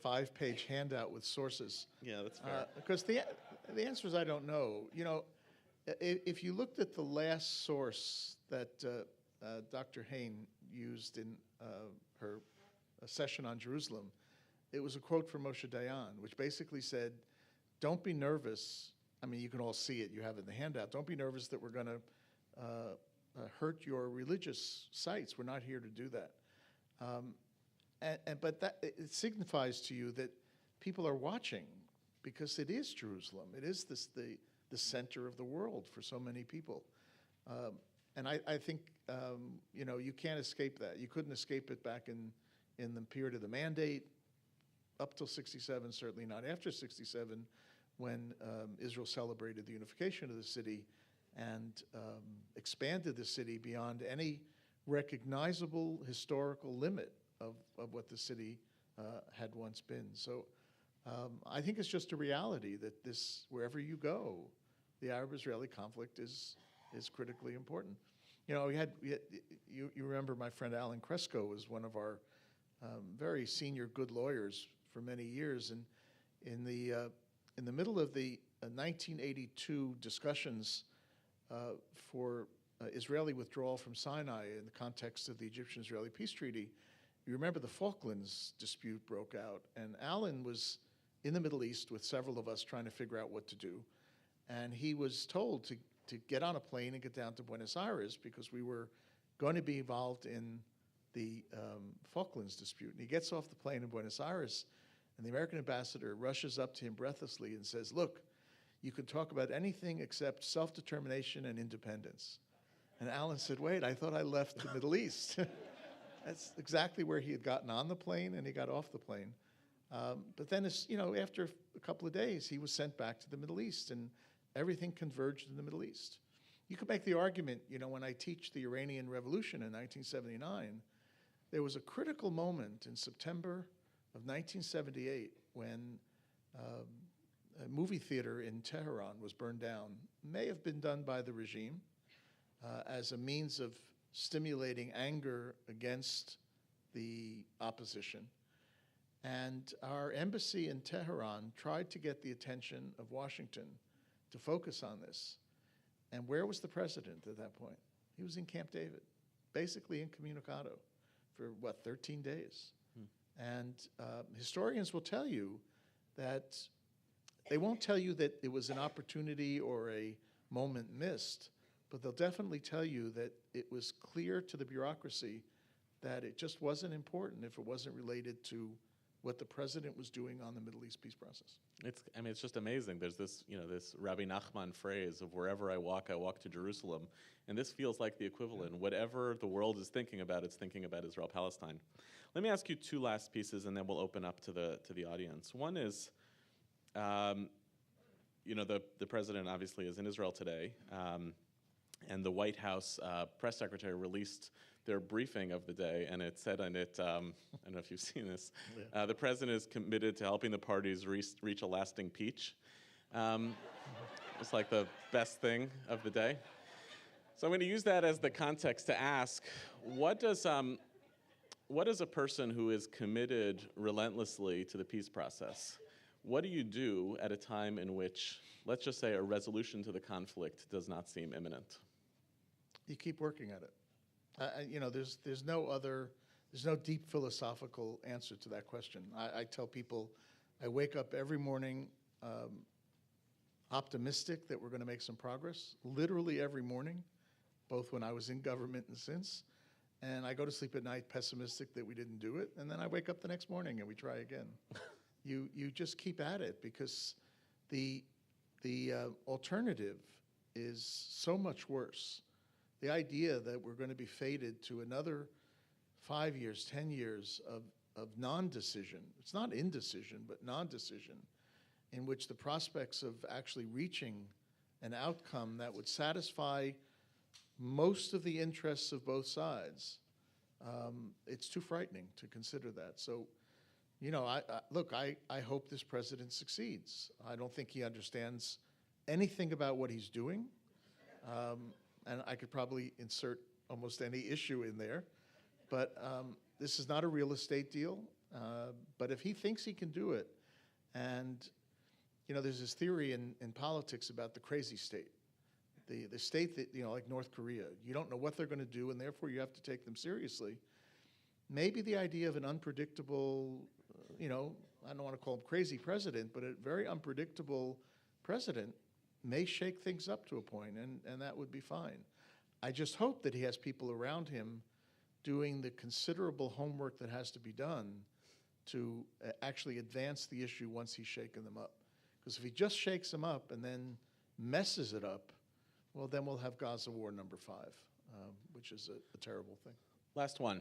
5-page handout with sources. Yeah, that's fair. Because the answer is I don't know. If you looked at the last source that Dr. Hain used in her session on Jerusalem, it was a quote from Moshe Dayan, which basically said, don't be nervous. I mean, you can all see it. You have it in the handout. Don't be nervous that we're going to hurt your religious sites. We're not here to do that. But that it signifies to you that people are watching because it is Jerusalem. It is the center of the world for so many people. And I think, you can't escape that. You couldn't escape it back in the period of the mandate, up till 67, certainly not after 67, when Israel celebrated the unification of the city and expanded the city beyond any recognizable historical limit of what the city had once been. So I think it's just a reality that this, wherever you go, the Arab-Israeli conflict is critically important. You remember my friend Alan Cresco was one of our very senior good lawyers for many years, and in the middle of the 1982 discussions for Israeli withdrawal from Sinai in the context of the Egyptian-Israeli peace treaty, you remember the Falklands dispute broke out, and Alan was in the Middle East with several of us trying to figure out what to do, and he was told to get on a plane and get down to Buenos Aires because we were going to be involved in the Falklands dispute. And he gets off the plane in Buenos Aires, and the American ambassador rushes up to him breathlessly and says, look, you can talk about anything except self-determination and independence. And Alan said, wait, I thought I left the Middle East. That's exactly where he had gotten on the plane and he got off the plane. But then, after a couple of days, he was sent back to the Middle East, and everything converged in the Middle East. You could make the argument, when I teach the Iranian Revolution in 1979, there was a critical moment in September of 1978 when a movie theater in Tehran was burned down. May have been done by the regime as a means of stimulating anger against the opposition. And our embassy in Tehran tried to get the attention of Washington to focus on this. And where was the president at that point? He was in Camp David, basically incommunicado for, 13 days. And historians will tell you that they won't tell you that it was an opportunity or a moment missed, but they'll definitely tell you that it was clear to the bureaucracy that it just wasn't important if it wasn't related to what the president was doing on the Middle East peace process. It's just amazing. There's this, this Rabbi Nachman phrase of wherever I walk to Jerusalem. And this feels like the equivalent. Whatever the world is thinking about, it's thinking about Israel-Palestine. Let me ask you two last pieces, and then we'll open up to the audience. One is, the president obviously is in Israel today, and the White House press secretary released their briefing of the day, and it said on it, I don't know if you've seen this, the president is committed to helping the parties reach a lasting peace. It's like the best thing of the day. So I'm going to use that as the context to ask, what does a person who is committed relentlessly to the peace process, what do you do at a time in which, let's just say, a resolution to the conflict does not seem imminent? You keep working at it. There's no deep philosophical answer to that question. I tell people, I wake up every morning optimistic that we're going to make some progress, literally every morning, both when I was in government and since. And I go to sleep at night pessimistic that we didn't do it, and then I wake up the next morning and we try again. You just keep at it because the alternative is so much worse. The idea that we're going to be fated to another 5 years, 10 years of non-decision, it's not indecision, but non-decision, in which the prospects of actually reaching an outcome that would satisfy most of the interests of both sides It's too frightening to consider that. So, I hope this president succeeds. I don't think he understands anything about what he's doing. And I could probably insert almost any issue in there. But this is not a real estate deal. But if he thinks he can do it, and, there's this theory in politics about the crazy state. The state that, like North Korea, you don't know what they're going to do, and therefore you have to take them seriously. Maybe the idea of an unpredictable, I don't want to call him crazy president, but a very unpredictable president may shake things up to a point, and that would be fine. I just hope that he has people around him doing the considerable homework that has to be done to actually advance the issue once he's shaken them up. Because if he just shakes them up and then messes it up, well, then we'll have Gaza War number 5, which is a terrible thing. Last one.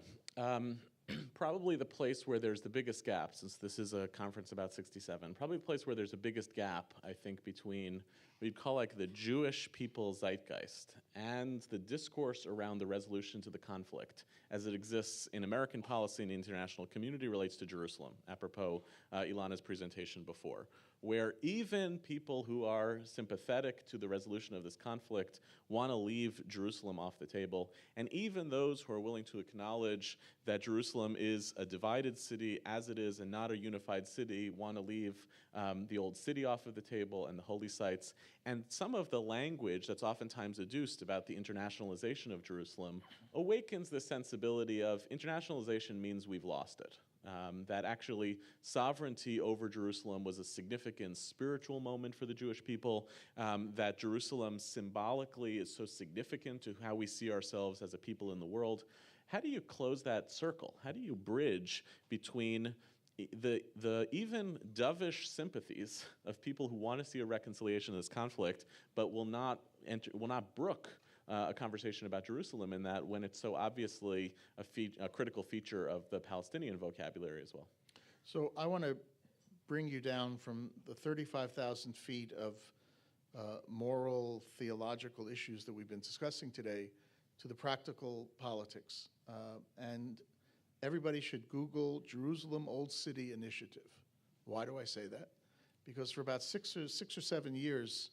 Probably the place where there's the biggest gap, since this is a conference about 67, probably the place where there's the biggest gap, I think, between what you'd call like the Jewish people's zeitgeist and the discourse around the resolution to the conflict as it exists in American policy and the international community relates to Jerusalem, apropos Ilana's presentation before, where even people who are sympathetic to the resolution of this conflict want to leave Jerusalem off the table, and even those who are willing to acknowledge that Jerusalem is a divided city as it is and not a unified city want to leave the old city off of the table and the holy sites. And some of the language that's oftentimes adduced about the internationalization of Jerusalem awakens the sensibility of internationalization means we've lost it. That actually sovereignty over Jerusalem was a significant spiritual moment for the Jewish people, that Jerusalem symbolically is so significant to how we see ourselves as a people in the world. How do you close that circle? How do you bridge between the even dovish sympathies of people who want to see a reconciliation of this conflict, but will not brook a conversation about Jerusalem in that when it's so obviously a critical feature of the Palestinian vocabulary as well? So I want to bring you down from the 35,000 feet of moral, theological issues that we've been discussing today to the practical politics. And everybody should Google Jerusalem Old City Initiative. Why do I say that? Because for about six or 7 years,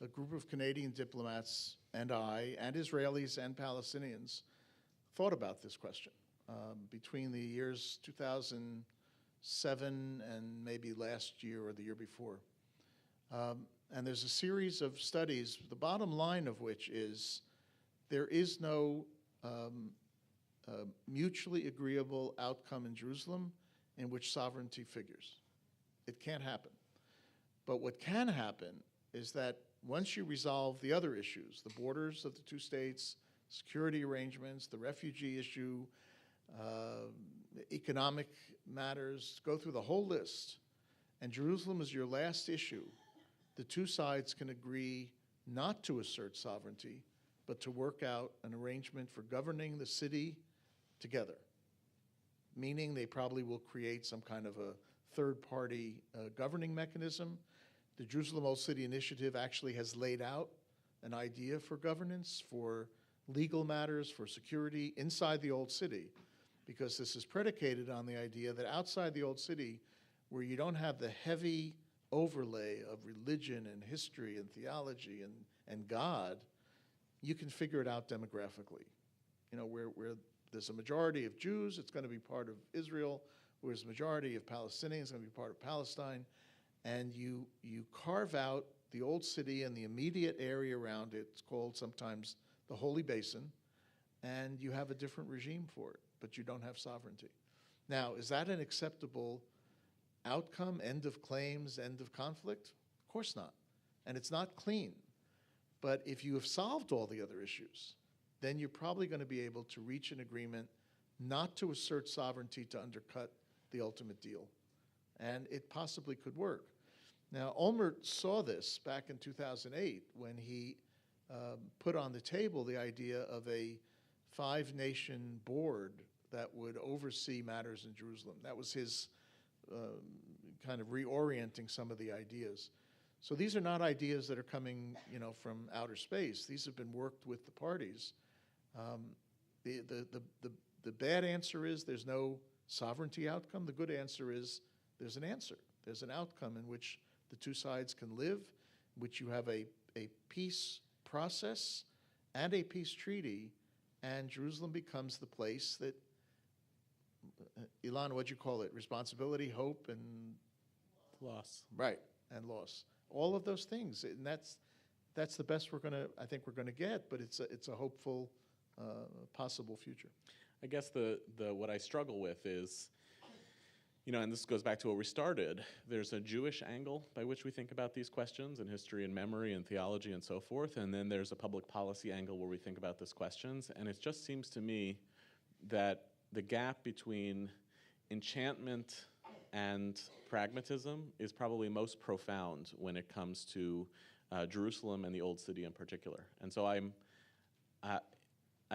a group of Canadian diplomats and I, and Israelis and Palestinians, thought about this question between the years 2007 and maybe last year or the year before. And there's a series of studies, the bottom line of which is there is no mutually agreeable outcome in Jerusalem in which sovereignty figures. It can't happen. But what can happen is that once you resolve the other issues, the borders of the two states, security arrangements, the refugee issue, economic matters, go through the whole list, and Jerusalem is your last issue, the two sides can agree not to assert sovereignty, but to work out an arrangement for governing the city together, meaning they probably will create some kind of a third-party governing mechanism. The Jerusalem Old City Initiative actually has laid out an idea for governance, for legal matters, for security inside the Old City, because this is predicated on the idea that outside the Old City, where you don't have the heavy overlay of religion and history and theology and God, you can figure it out demographically. Where there's a majority of Jews, it's going to be part of Israel, where there's a majority of Palestinians, it's going to be part of Palestine. And you carve out the old city and the immediate area around it. It's called sometimes the Holy Basin, and you have a different regime for it, but you don't have sovereignty. Now, is that an acceptable outcome, end of claims, end of conflict? Of course not. And it's not clean. But if you have solved all the other issues, then you're probably going to be able to reach an agreement not to assert sovereignty to undercut the ultimate deal. And it possibly could work. Now, Olmert saw this back in 2008 when he put on the table the idea of a 5-nation board that would oversee matters in Jerusalem. That was his kind of reorienting some of the ideas. So these are not ideas that are coming, from outer space. These have been worked with the parties. The the bad answer is there's no sovereignty outcome. The good answer is there's an answer. There's an outcome in which the two sides can live, in which you have a peace process and a peace treaty, and Jerusalem becomes the place that, Ilan, what'd you call it? Responsibility, hope, and Loss. right, and loss. All of those things, and that's the best I think we're gonna get. But it's a hopeful, possible future. I guess the what I struggle with is, and this goes back to where we started, there's a Jewish angle by which we think about these questions in history and memory and theology and so forth, and then there's a public policy angle where we think about these questions, and it just seems to me that the gap between enchantment and pragmatism is probably most profound when it comes to Jerusalem and the Old City in particular. And so I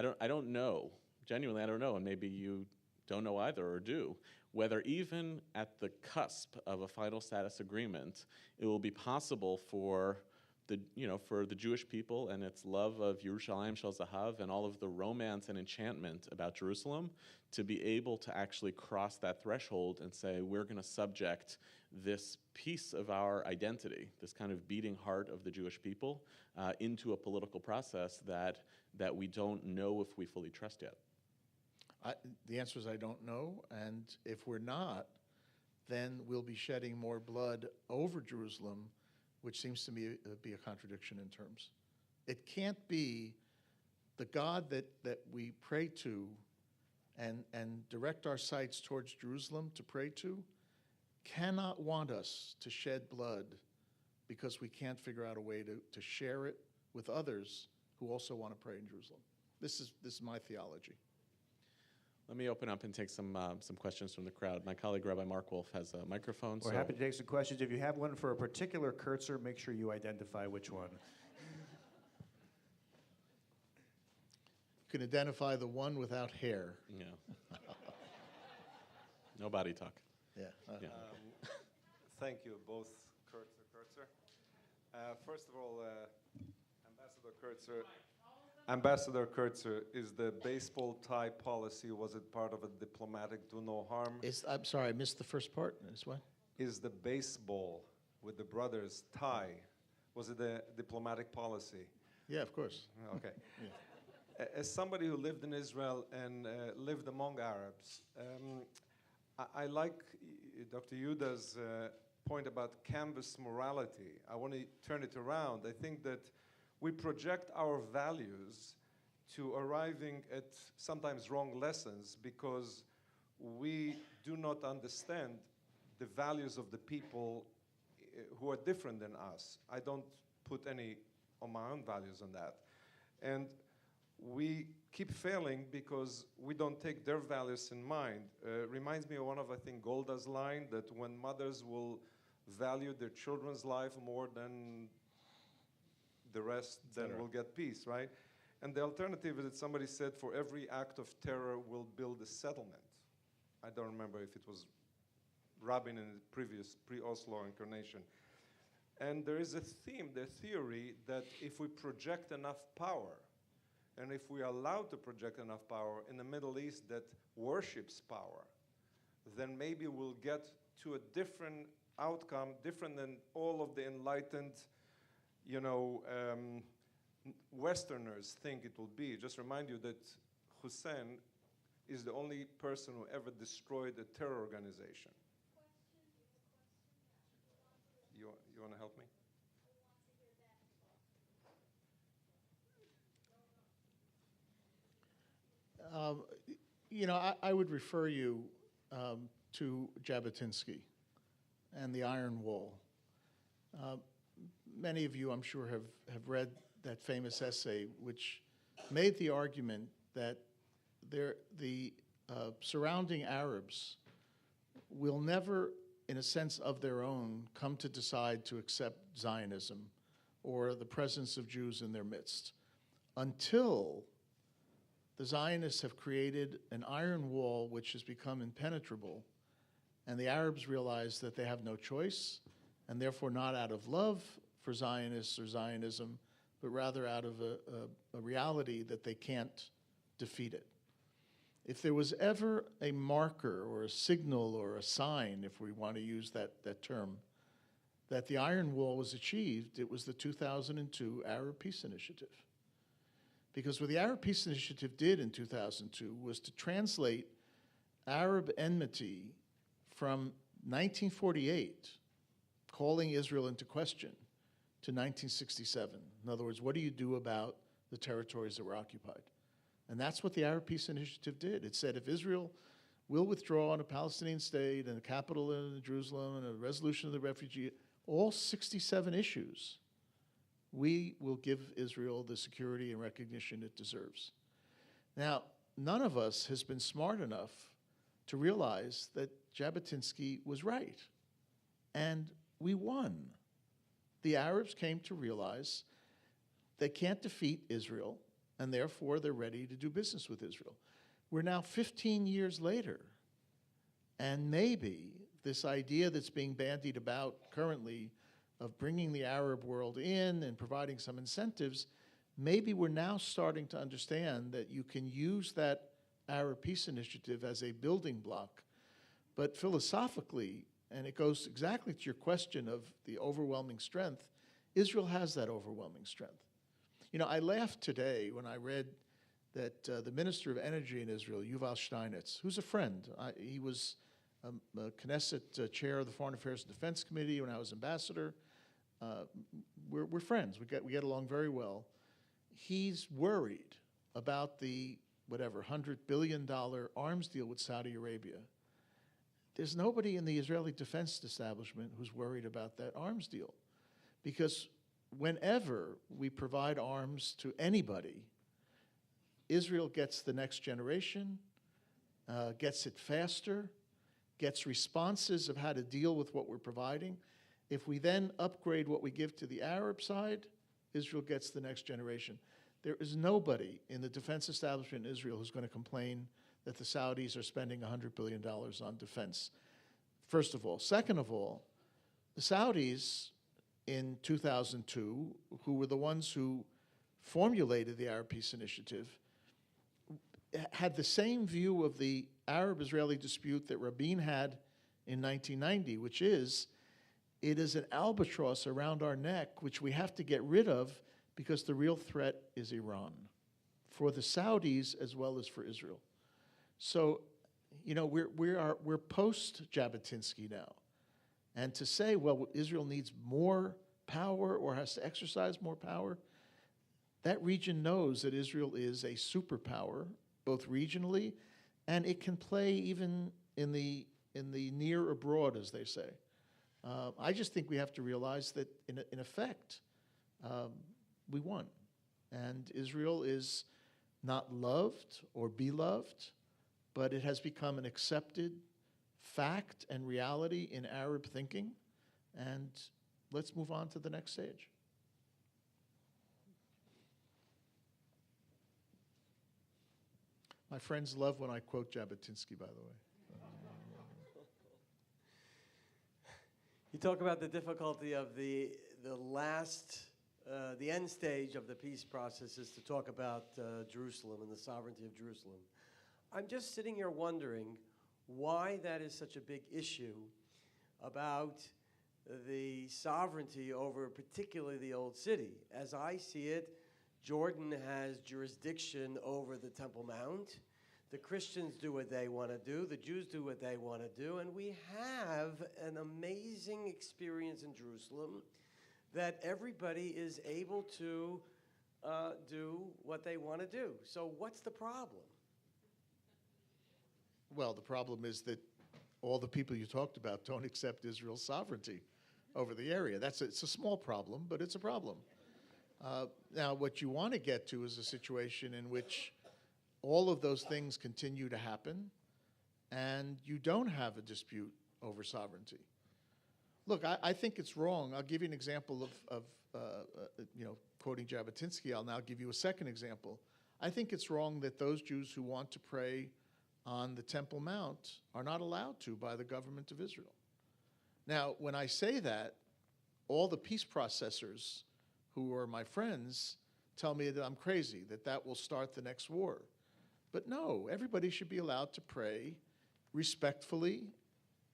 don't know, genuinely I don't know, and maybe you don't know either or do, whether even at the cusp of a final status agreement, it will be possible for the Jewish people and its love of Yerushalayim Shel Zahav and all of the romance and enchantment about Jerusalem to be able to actually cross that threshold and say, we're going to subject this piece of our identity, this kind of beating heart of the Jewish people, into a political process that we don't know if we fully trust yet. The answer is I don't know, and if we're not, then we'll be shedding more blood over Jerusalem, which seems to me be a contradiction in terms. It can't be the God that we pray to and direct our sights towards Jerusalem to pray to cannot want us to shed blood because we can't figure out a way to share it with others who also want to pray in Jerusalem. This is my theology. Let me open up and take some questions from the crowd. My colleague Rabbi Mark Wolf has a microphone. We're happy to take some questions. If you have one for a particular Kurtzer, make sure you identify which one. You can identify the one without hair. Yeah. No body talk. Yeah. Yeah. Thank you, both Kurtzer. First of all, Ambassador Kurtzer, is the baseball tie policy, was it part of a diplomatic do no harm? I'm sorry, I missed the first part. Is what? Is the baseball with the brothers tie, was it a diplomatic policy? Yeah, of course. Okay. As somebody who lived in Israel and lived among Arabs, I like Dr. Yehuda's point about canvas morality. I want to turn it around. I think that we project our values to arriving at sometimes wrong lessons because we do not understand the values of the people who are different than us. I don't put any of my own values on that. And we keep failing because we don't take their values in mind. Reminds me of one of, I think, Golda's line that when mothers will value their children's life more than the rest, then we'll get peace, right? And the alternative is that somebody said for every act of terror, we'll build a settlement. I don't remember if it was Rabin in the previous pre-Oslo incarnation. And there is a theme, the theory, that if we project enough power, and if we are allowed to project enough power in the Middle East that worships power, then maybe we'll get to a different outcome, different than all of the enlightened Westerners think it will be. Just remind you that Hussein is the only person who ever destroyed a terror organization. You want to help me? I would refer you to Jabotinsky and the Iron Wall. Many of you, I'm sure, have read that famous essay, which made the argument that the surrounding Arabs will never, in a sense of their own, come to decide to accept Zionism or the presence of Jews in their midst until the Zionists have created an iron wall which has become impenetrable, and the Arabs realize that they have no choice, and therefore not out of love for Zionists or Zionism, but rather out of a reality that they can't defeat it. if there was ever a marker or a signal or a sign, if we want to use that term, that the Iron Wall was achieved, it was the 2002 Arab Peace Initiative. Because what the Arab Peace Initiative did in 2002 was to translate Arab enmity from 1948, calling Israel into question, to 1967. In other words, what do you do about the territories that were occupied? And that's what the Arab Peace Initiative did. It said if Israel will withdraw on a Palestinian state and a capital in Jerusalem and a resolution of the refugee, all 67 issues, we will give Israel the security and recognition it deserves. Now, none of us has been smart enough to realize that Jabotinsky was right, and we won. The Arabs came to realize they can't defeat Israel, and therefore they're ready to do business with Israel. We're now 15 years later, and maybe this idea that's being bandied about currently of bringing the Arab world in and providing some incentives, maybe we're now starting to understand that you can use that Arab Peace Initiative as a building block. But philosophically, and it goes exactly to your question of the overwhelming strength, Israel has that overwhelming strength. You know, I laughed today when I read that the Minister of Energy in Israel, Yuval Steinitz, who's a friend, he was a Knesset chair of the Foreign Affairs and Defense Committee when I was ambassador. We're friends. We get along very well. He's worried about the, whatever, $100 billion arms deal with Saudi Arabia. There's nobody in the Israeli defense establishment who's worried about that arms deal. Because whenever we provide arms to anybody, Israel gets the next generation, gets it faster, gets responses of how to deal with what we're providing. If we then upgrade what we give to the Arab side, Israel gets the next generation. There is nobody in the defense establishment in Israel who's going to complain that the Saudis are spending $100 billion on defense, first of all. Second of all, the Saudis in 2002, who were the ones who formulated the Arab Peace Initiative, had the same view of the Arab-Israeli dispute that Rabin had in 1990, which is, it is an albatross around our neck, which we have to get rid of because the real threat is Iran, for the Saudis as well as for Israel. So, you know, we're post-Jabotinsky now. And to say, well, Israel needs more power or has to exercise more power, that region knows that Israel is a superpower, both regionally, and it can play even in the near abroad, as they say. I just think we have to realize that, in effect, we won. And Israel is not loved or beloved, but it has become an accepted fact and reality in Arab thinking. And let's move on to the next stage. My friends love when I quote Jabotinsky, by the way. You talk about the difficulty of the end stage of the peace process is to talk about Jerusalem and the sovereignty of Jerusalem. I'm just sitting here wondering why that is such a big issue about the sovereignty over particularly the Old City. As I see it, Jordan has jurisdiction over the Temple Mount. The Christians do what they want to do. The Jews do what they want to do. And we have an amazing experience in Jerusalem that everybody is able to do what they want to do. So what's the problem? Well, the problem is that all the people you talked about don't accept Israel's sovereignty over the area. It's a small problem, but it's a problem. Now, what you want to get to is a situation in which all of those things continue to happen, and you don't have a dispute over sovereignty. Look, I think it's wrong. I'll give you an example of quoting Jabotinsky. I'll now give you a second example. I think it's wrong that those Jews who want to pray on the Temple Mount are not allowed to by the government of Israel. Now, when I say that, all the peace processors who are my friends tell me that I'm crazy, that will start the next war. But no, everybody should be allowed to pray respectfully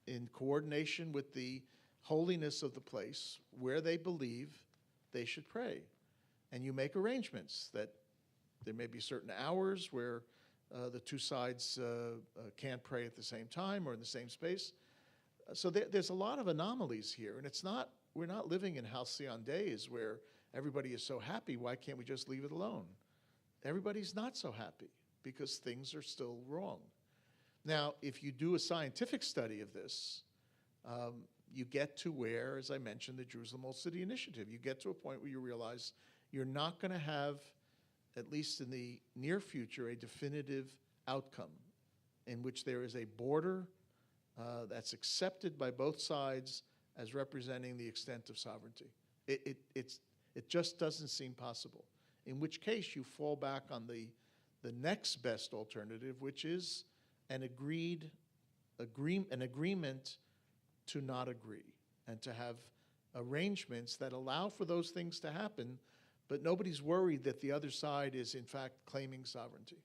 in coordination with the holiness of the place where they believe they should pray. And you make arrangements that there may be certain hours where the two sides can't pray at the same time or in the same space. So there's a lot of anomalies here, and we're not living in halcyon days where everybody is so happy. Why can't we just leave it alone? Everybody's not so happy because things are still wrong. Now, if you do a scientific study of this, you get to where, as I mentioned, the Jerusalem Old City Initiative, you get to a point where you realize you're not going to have, at least in the near future, a definitive outcome in which there is a border that's accepted by both sides as representing the extent of sovereignty. It just doesn't seem possible, in which case you fall back on the next best alternative, which is an agreement to not agree and to have arrangements that allow for those things to happen, but nobody's worried that the other side is in fact claiming sovereignty.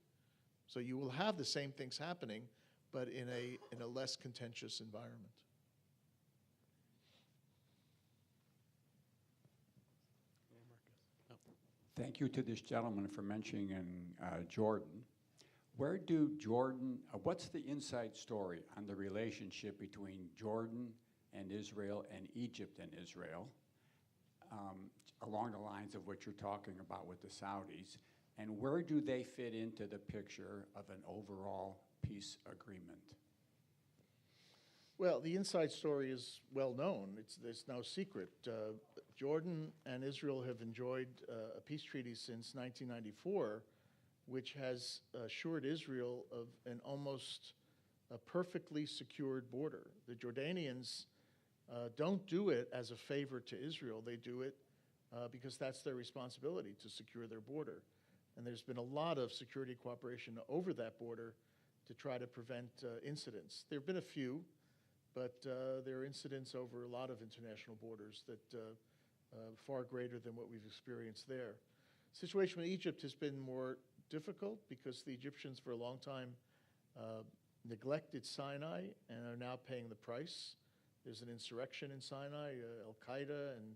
So you will have the same things happening, but in a less contentious environment. Thank you to this gentleman for mentioning Jordan. Where do Jordan, what's the inside story on the relationship between Jordan and Israel and Egypt and Israel, along the lines of what you're talking about with the Saudis, and where do they fit into the picture of an overall peace agreement? Well, the inside story is well known. There's no secret. Jordan and Israel have enjoyed a peace treaty since 1994, which has assured Israel of an almost perfectly secured border. The Jordanians don't do it as a favor to Israel. They do it because that's their responsibility, to secure their border. And there's been a lot of security cooperation over that border to try to prevent incidents. There have been a few, but there are incidents over a lot of international borders that far greater than what we've experienced there. Situation with Egypt has been more difficult because the Egyptians for a long time neglected Sinai and are now paying the price. There's an insurrection in Sinai, Al-Qaeda and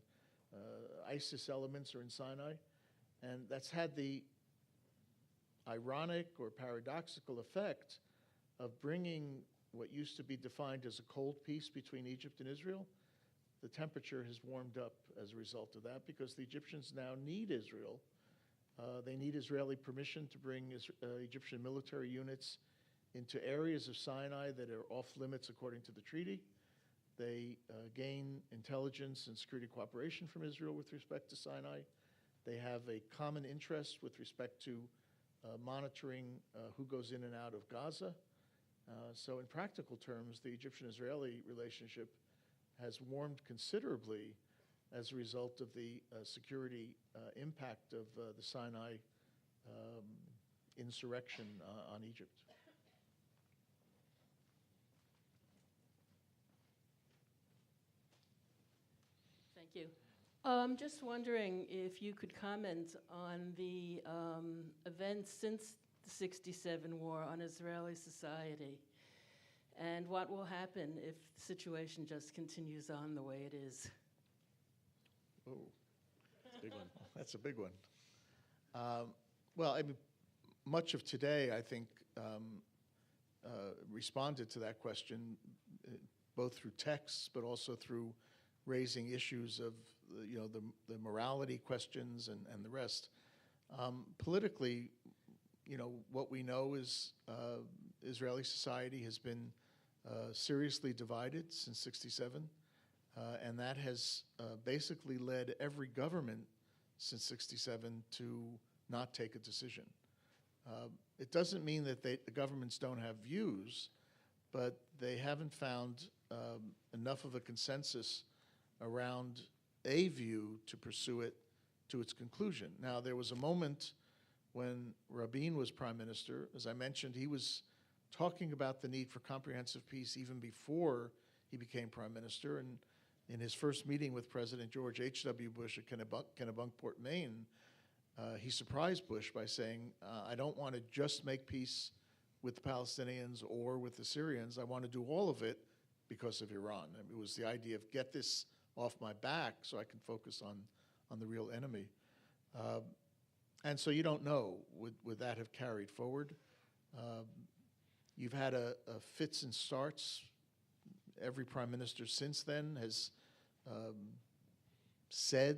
ISIS elements are in Sinai, and that's had the ironic or paradoxical effect of bringing what used to be defined as a cold peace between Egypt and Israel. The temperature has warmed up as a result of that because the Egyptians now need Israel. They need Israeli permission to bring Egyptian military units into areas of Sinai that are off limits according to the treaty. They gain intelligence and security cooperation from Israel with respect to Sinai. They have a common interest with respect to monitoring who goes in and out of Gaza. So in practical terms, the Egyptian-Israeli relationship has warmed considerably as a result of the security impact of the Sinai insurrection on Egypt. Thank you. Just wondering if you could comment on the events since the '67 war on Israeli society and what will happen if the situation just continues on the way it is. Oh, that's a big one. That's a big one. Well, I mean, much of today, I think, responded to that question, both through texts, but also through raising issues of, the morality questions and the rest. Politically, what we know is Israeli society has been seriously divided since '67. And that has basically led every government since '67 to not take a decision. It doesn't mean that the governments don't have views, but they haven't found enough of a consensus around a view to pursue it to its conclusion. Now, there was a moment when Rabin was prime minister. As I mentioned, he was talking about the need for comprehensive peace even before he became prime minister. And in his first meeting with President George H.W. Bush at Kennebunkport, Maine, he surprised Bush by saying, I don't want to just make peace with the Palestinians or with the Syrians. I want to do all of it because of Iran. And it was the idea of get this off my back so I can focus on the real enemy. And so you don't know, would that have carried forward? You've had a fits and starts. Every prime minister since then has said,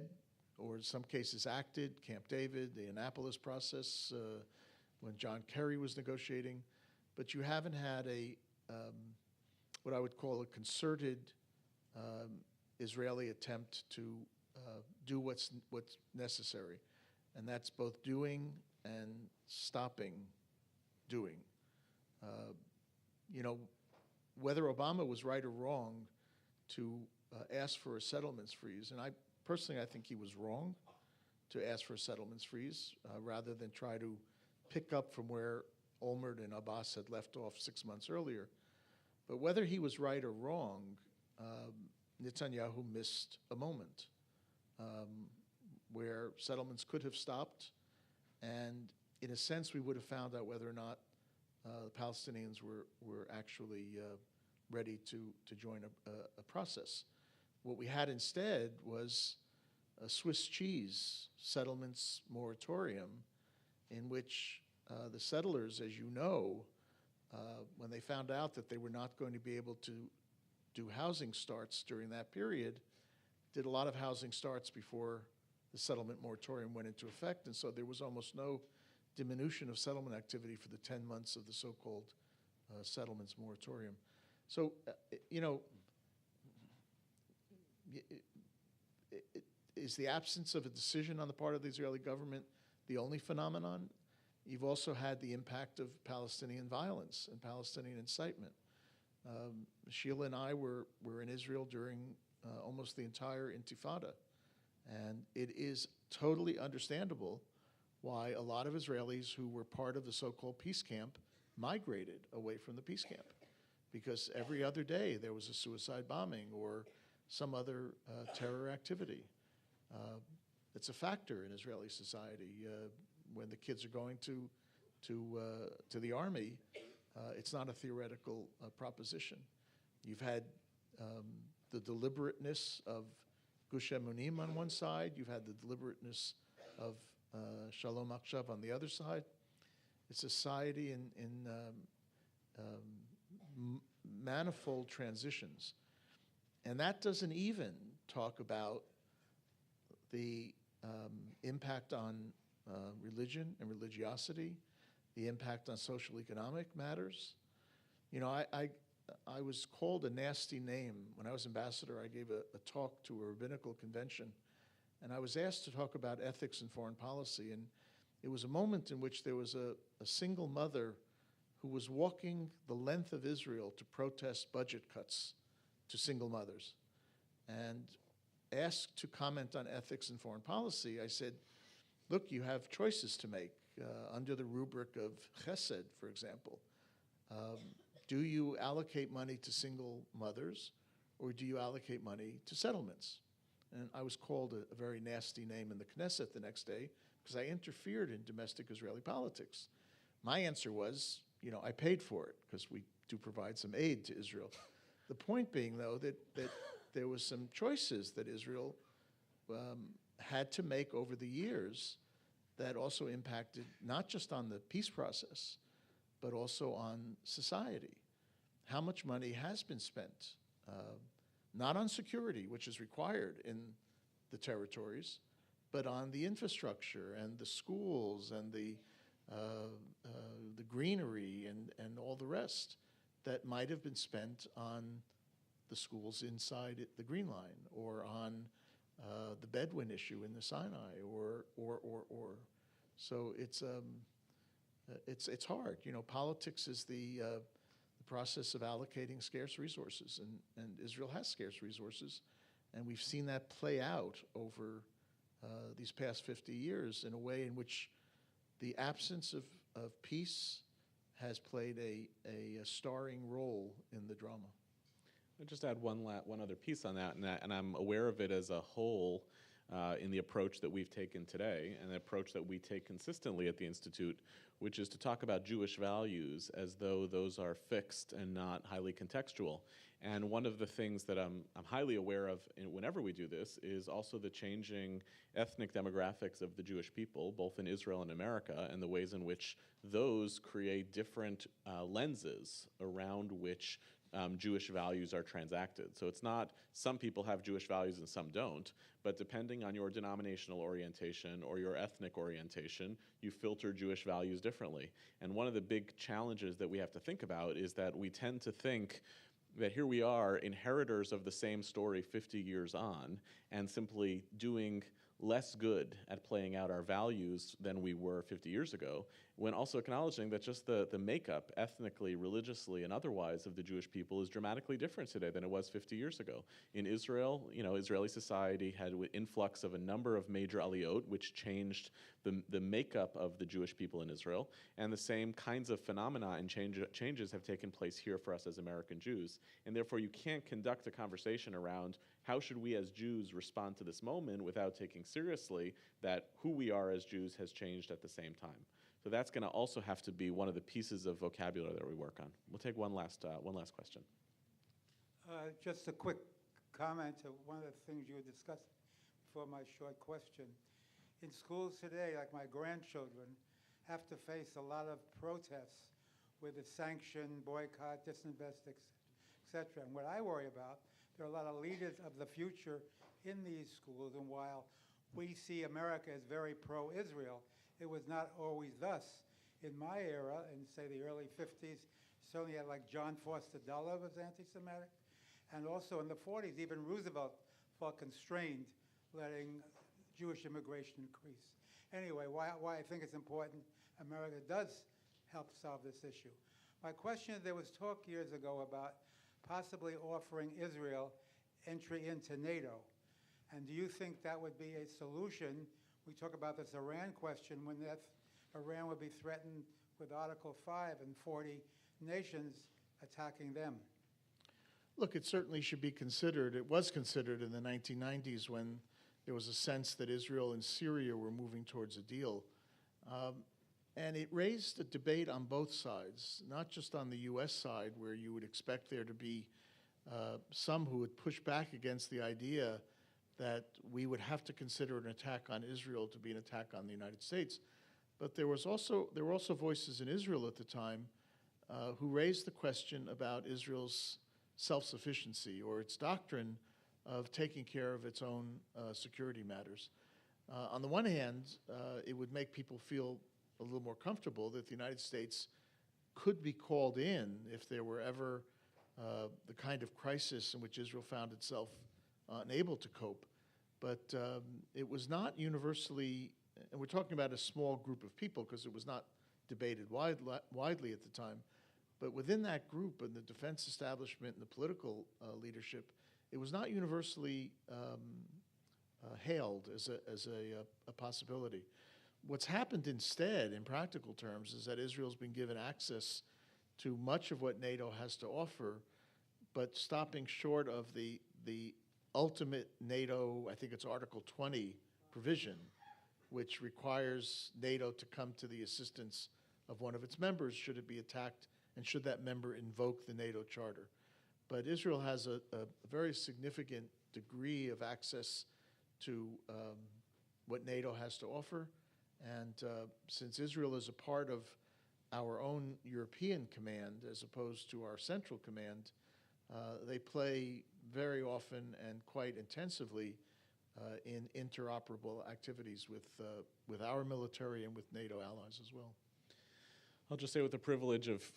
or in some cases acted, Camp David, the Annapolis process, when John Kerry was negotiating, but you haven't had what I would call a concerted Israeli attempt to do what's necessary, and that's both doing and stopping doing. Whether Obama was right or wrong to ask for a settlements freeze, and I think he was wrong to ask for a settlements freeze rather than try to pick up from where Olmert and Abbas had left off 6 months earlier. But whether he was right or wrong, Netanyahu missed a moment where settlements could have stopped, and in a sense we would have found out whether or not the Palestinians were actually ready to join a process. What we had instead was a Swiss cheese settlements moratorium in which the settlers, as you know, when they found out that they were not going to be able to do housing starts during that period, did a lot of housing starts before the settlement moratorium went into effect, and so there was almost no diminution of settlement activity for the 10 months of the so-called settlements moratorium. So, is the absence of a decision on the part of the Israeli government the only phenomenon? You've also had the impact of Palestinian violence and Palestinian incitement. Sheila and I were in Israel during almost the entire Intifada, and it is totally understandable why a lot of Israelis who were part of the so-called peace camp migrated away from the peace camp, because every other day there was a suicide bombing or some other terror activity. It's a factor in Israeli society. When the kids are going to the army, it's not a theoretical proposition. You've had the deliberateness of Gush Emunim on one side. You've had the deliberateness of Shalom Achshav on the other side. It's a society in manifold transitions. And that doesn't even talk about the impact on religion and religiosity, the impact on social economic matters. I was called a nasty name. When I was ambassador, I gave a talk to a rabbinical convention, and I was asked to talk about ethics and foreign policy, and it was a moment in which there was a single mother who was walking the length of Israel to protest budget cuts to single mothers. And asked to comment on ethics and foreign policy, I said, look, you have choices to make under the rubric of chesed, for example. Do you allocate money to single mothers, or do you allocate money to settlements? And I was called a very nasty name in the Knesset the next day because I interfered in domestic Israeli politics. My answer was, I paid for it because we do provide some aid to Israel. The point being, though, that there was some choices that Israel had to make over the years that also impacted not just on the peace process, but also on society. How much money has been spent, not on security, which is required in the territories, but on the infrastructure and the schools and the greenery and all the rest that might have been spent on the schools inside the Green Line, or on the Bedouin issue in the Sinai, or. So it's hard. Politics is the process of allocating scarce resources, and Israel has scarce resources, and we've seen that play out over these past 50 years in a way in which the absence of peace has played a starring role in the drama. I'll just add one other piece on that, and I'm aware of it as a whole. in the approach that we've taken today and the approach that we take consistently at the Institute, which is to talk about Jewish values as though those are fixed and not highly contextual. And one of the things that I'm highly aware of whenever we do this is also the changing ethnic demographics of the Jewish people, both in Israel and America, and the ways in which those create different lenses around which Jewish values are transacted. So it's not some people have Jewish values and some don't, but depending on your denominational orientation or your ethnic orientation, you filter Jewish values differently. And one of the big challenges that we have to think about is that we tend to think that here we are, inheritors of the same story 50 years on, and simply doing less good at playing out our values than we were 50 years ago, when also acknowledging that just the makeup, ethnically, religiously, and otherwise, of the Jewish people is dramatically different today than it was 50 years ago. In Israel, Israeli society had an influx of a number of major aliyot, which changed the makeup of the Jewish people in Israel, and the same kinds of phenomena and changes have taken place here for us as American Jews. And therefore, you can't conduct a conversation around how should we as Jews respond to this moment without taking seriously that who we are as Jews has changed at the same time. So that's going to also have to be one of the pieces of vocabulary that we work on. We'll take one last question. Just a quick comment to one of the things you were discussing before my short question. In schools today, like my grandchildren, have to face a lot of protests with a sanction, boycott, disinvest, etc. And what I worry about, there are a lot of leaders of the future in these schools, and while we see America as very pro-Israel, it was not always thus. In my era, in say the early 50s, certainly had like John Foster Dulles was anti-Semitic, and also in the 40s, even Roosevelt felt constrained letting Jewish immigration increase. Anyway, why I think it's important America does help solve this issue. My question is, there was talk years ago about possibly offering Israel entry into NATO. And do you think that would be a solution? We talk about this Iran question, when Iran would be threatened with Article 5 and 40 nations attacking them. Look, it certainly should be considered. It was considered in the 1990s when there was a sense that Israel and Syria were moving towards a deal. And it raised a debate on both sides, not just on the U.S. side, where you would expect there to be some who would push back against the idea that we would have to consider an attack on Israel to be an attack on the United States. But there were also voices in Israel at the time who raised the question about Israel's self-sufficiency or its doctrine of taking care of its own security matters. On the one hand, it would make people feel a little more comfortable that the United States could be called in if there were ever the kind of crisis in which Israel found itself unable to cope. But it was not universally, and we're talking about a small group of people because it was not debated widely at the time, but within that group and the defense establishment and the political leadership, it was not universally hailed as a possibility. What's happened instead, in practical terms, is that Israel's been given access to much of what NATO has to offer, but stopping short of the ultimate NATO, I think it's Article 20 provision, which requires NATO to come to the assistance of one of its members should it be attacked and should that member invoke the NATO Charter. But Israel has a very significant degree of access to what NATO has to offer. And since Israel is a part of our own European command as opposed to our central command, they play very often and quite intensively in interoperable activities with our military and with NATO allies as well. I'll just say with the privilege of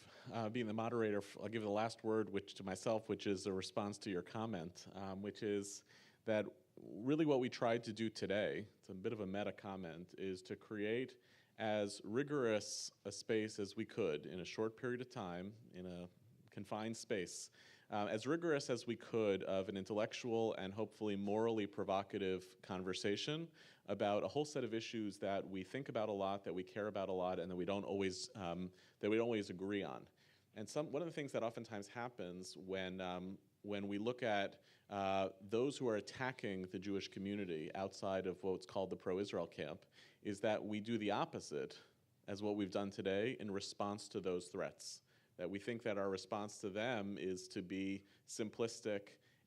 being the moderator, I'll give the last word to myself, which is a response to your comment, which is that really what we tried to do today, it's a bit of a meta comment, is to create as rigorous a space as we could in a short period of time, in a confined space, as rigorous as we could of an intellectual and hopefully morally provocative conversation about a whole set of issues that we think about a lot, that we care about a lot, and that we don't always agree on. And one of the things that oftentimes happens when when we look at those who are attacking the Jewish community outside of what's called the pro-Israel camp is that we do the opposite as what we've done today in response to those threats. That we think that our response to them is to be simplistic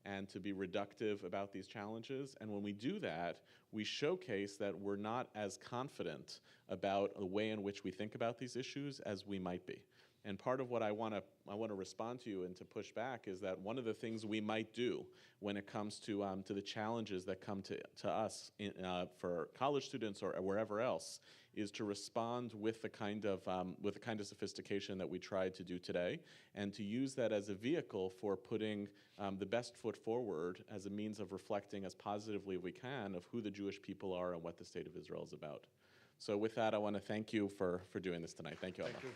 and to be reductive about these challenges. And when we do that, we showcase that we're not as confident about the way in which we think about these issues as we might be. And part of what I want to respond to you and to push back is that one of the things we might do when it comes to the challenges that come to us for college students or wherever else is to respond with the kind of sophistication that we tried to do today, and to use that as a vehicle for putting the best foot forward as a means of reflecting as positively as we can of who the Jewish people are and what the state of Israel is about. So with that, I want to thank you for doing this tonight. Thank you all. Thank you.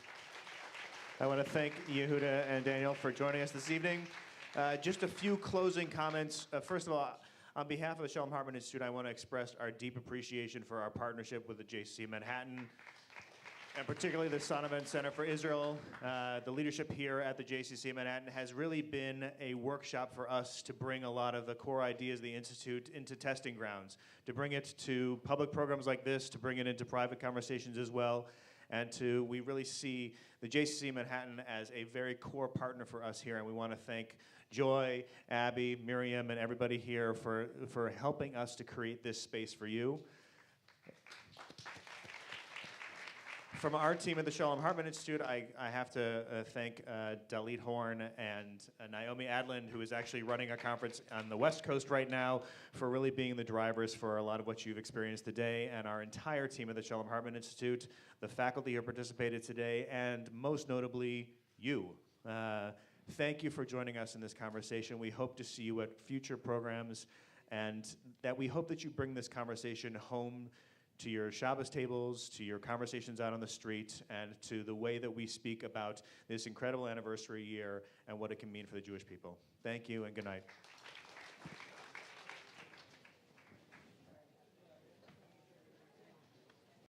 I want to thank Yehuda and Daniel for joining us this evening. Just a few closing comments. First of all, on behalf of the Shalom Hartman Institute, I want to express our deep appreciation for our partnership with the JCC Manhattan, and particularly the Sonovan Center for Israel. The leadership here at the JCC Manhattan has really been a workshop for us to bring a lot of the core ideas of the Institute into testing grounds, to bring it to public programs like this, to bring it into private conversations as well. And we really see the JCC Manhattan as a very core partner for us here, and we want to thank Joy, Abby, Miriam, and everybody here for helping us to create this space for you. From our team at the Shalom Hartman Institute, I have to thank Dalit Horn and Naomi Adlin, who is actually running a conference on the West Coast right now, for really being the drivers for a lot of what you've experienced today, and our entire team at the Shalom Hartman Institute, the faculty who participated today, and most notably, you. Thank you for joining us in this conversation. We hope to see you at future programs, and that we hope that you bring this conversation home to your Shabbos tables, to your conversations out on the street, and to the way that we speak about this incredible anniversary year and what it can mean for the Jewish people. Thank you and good night.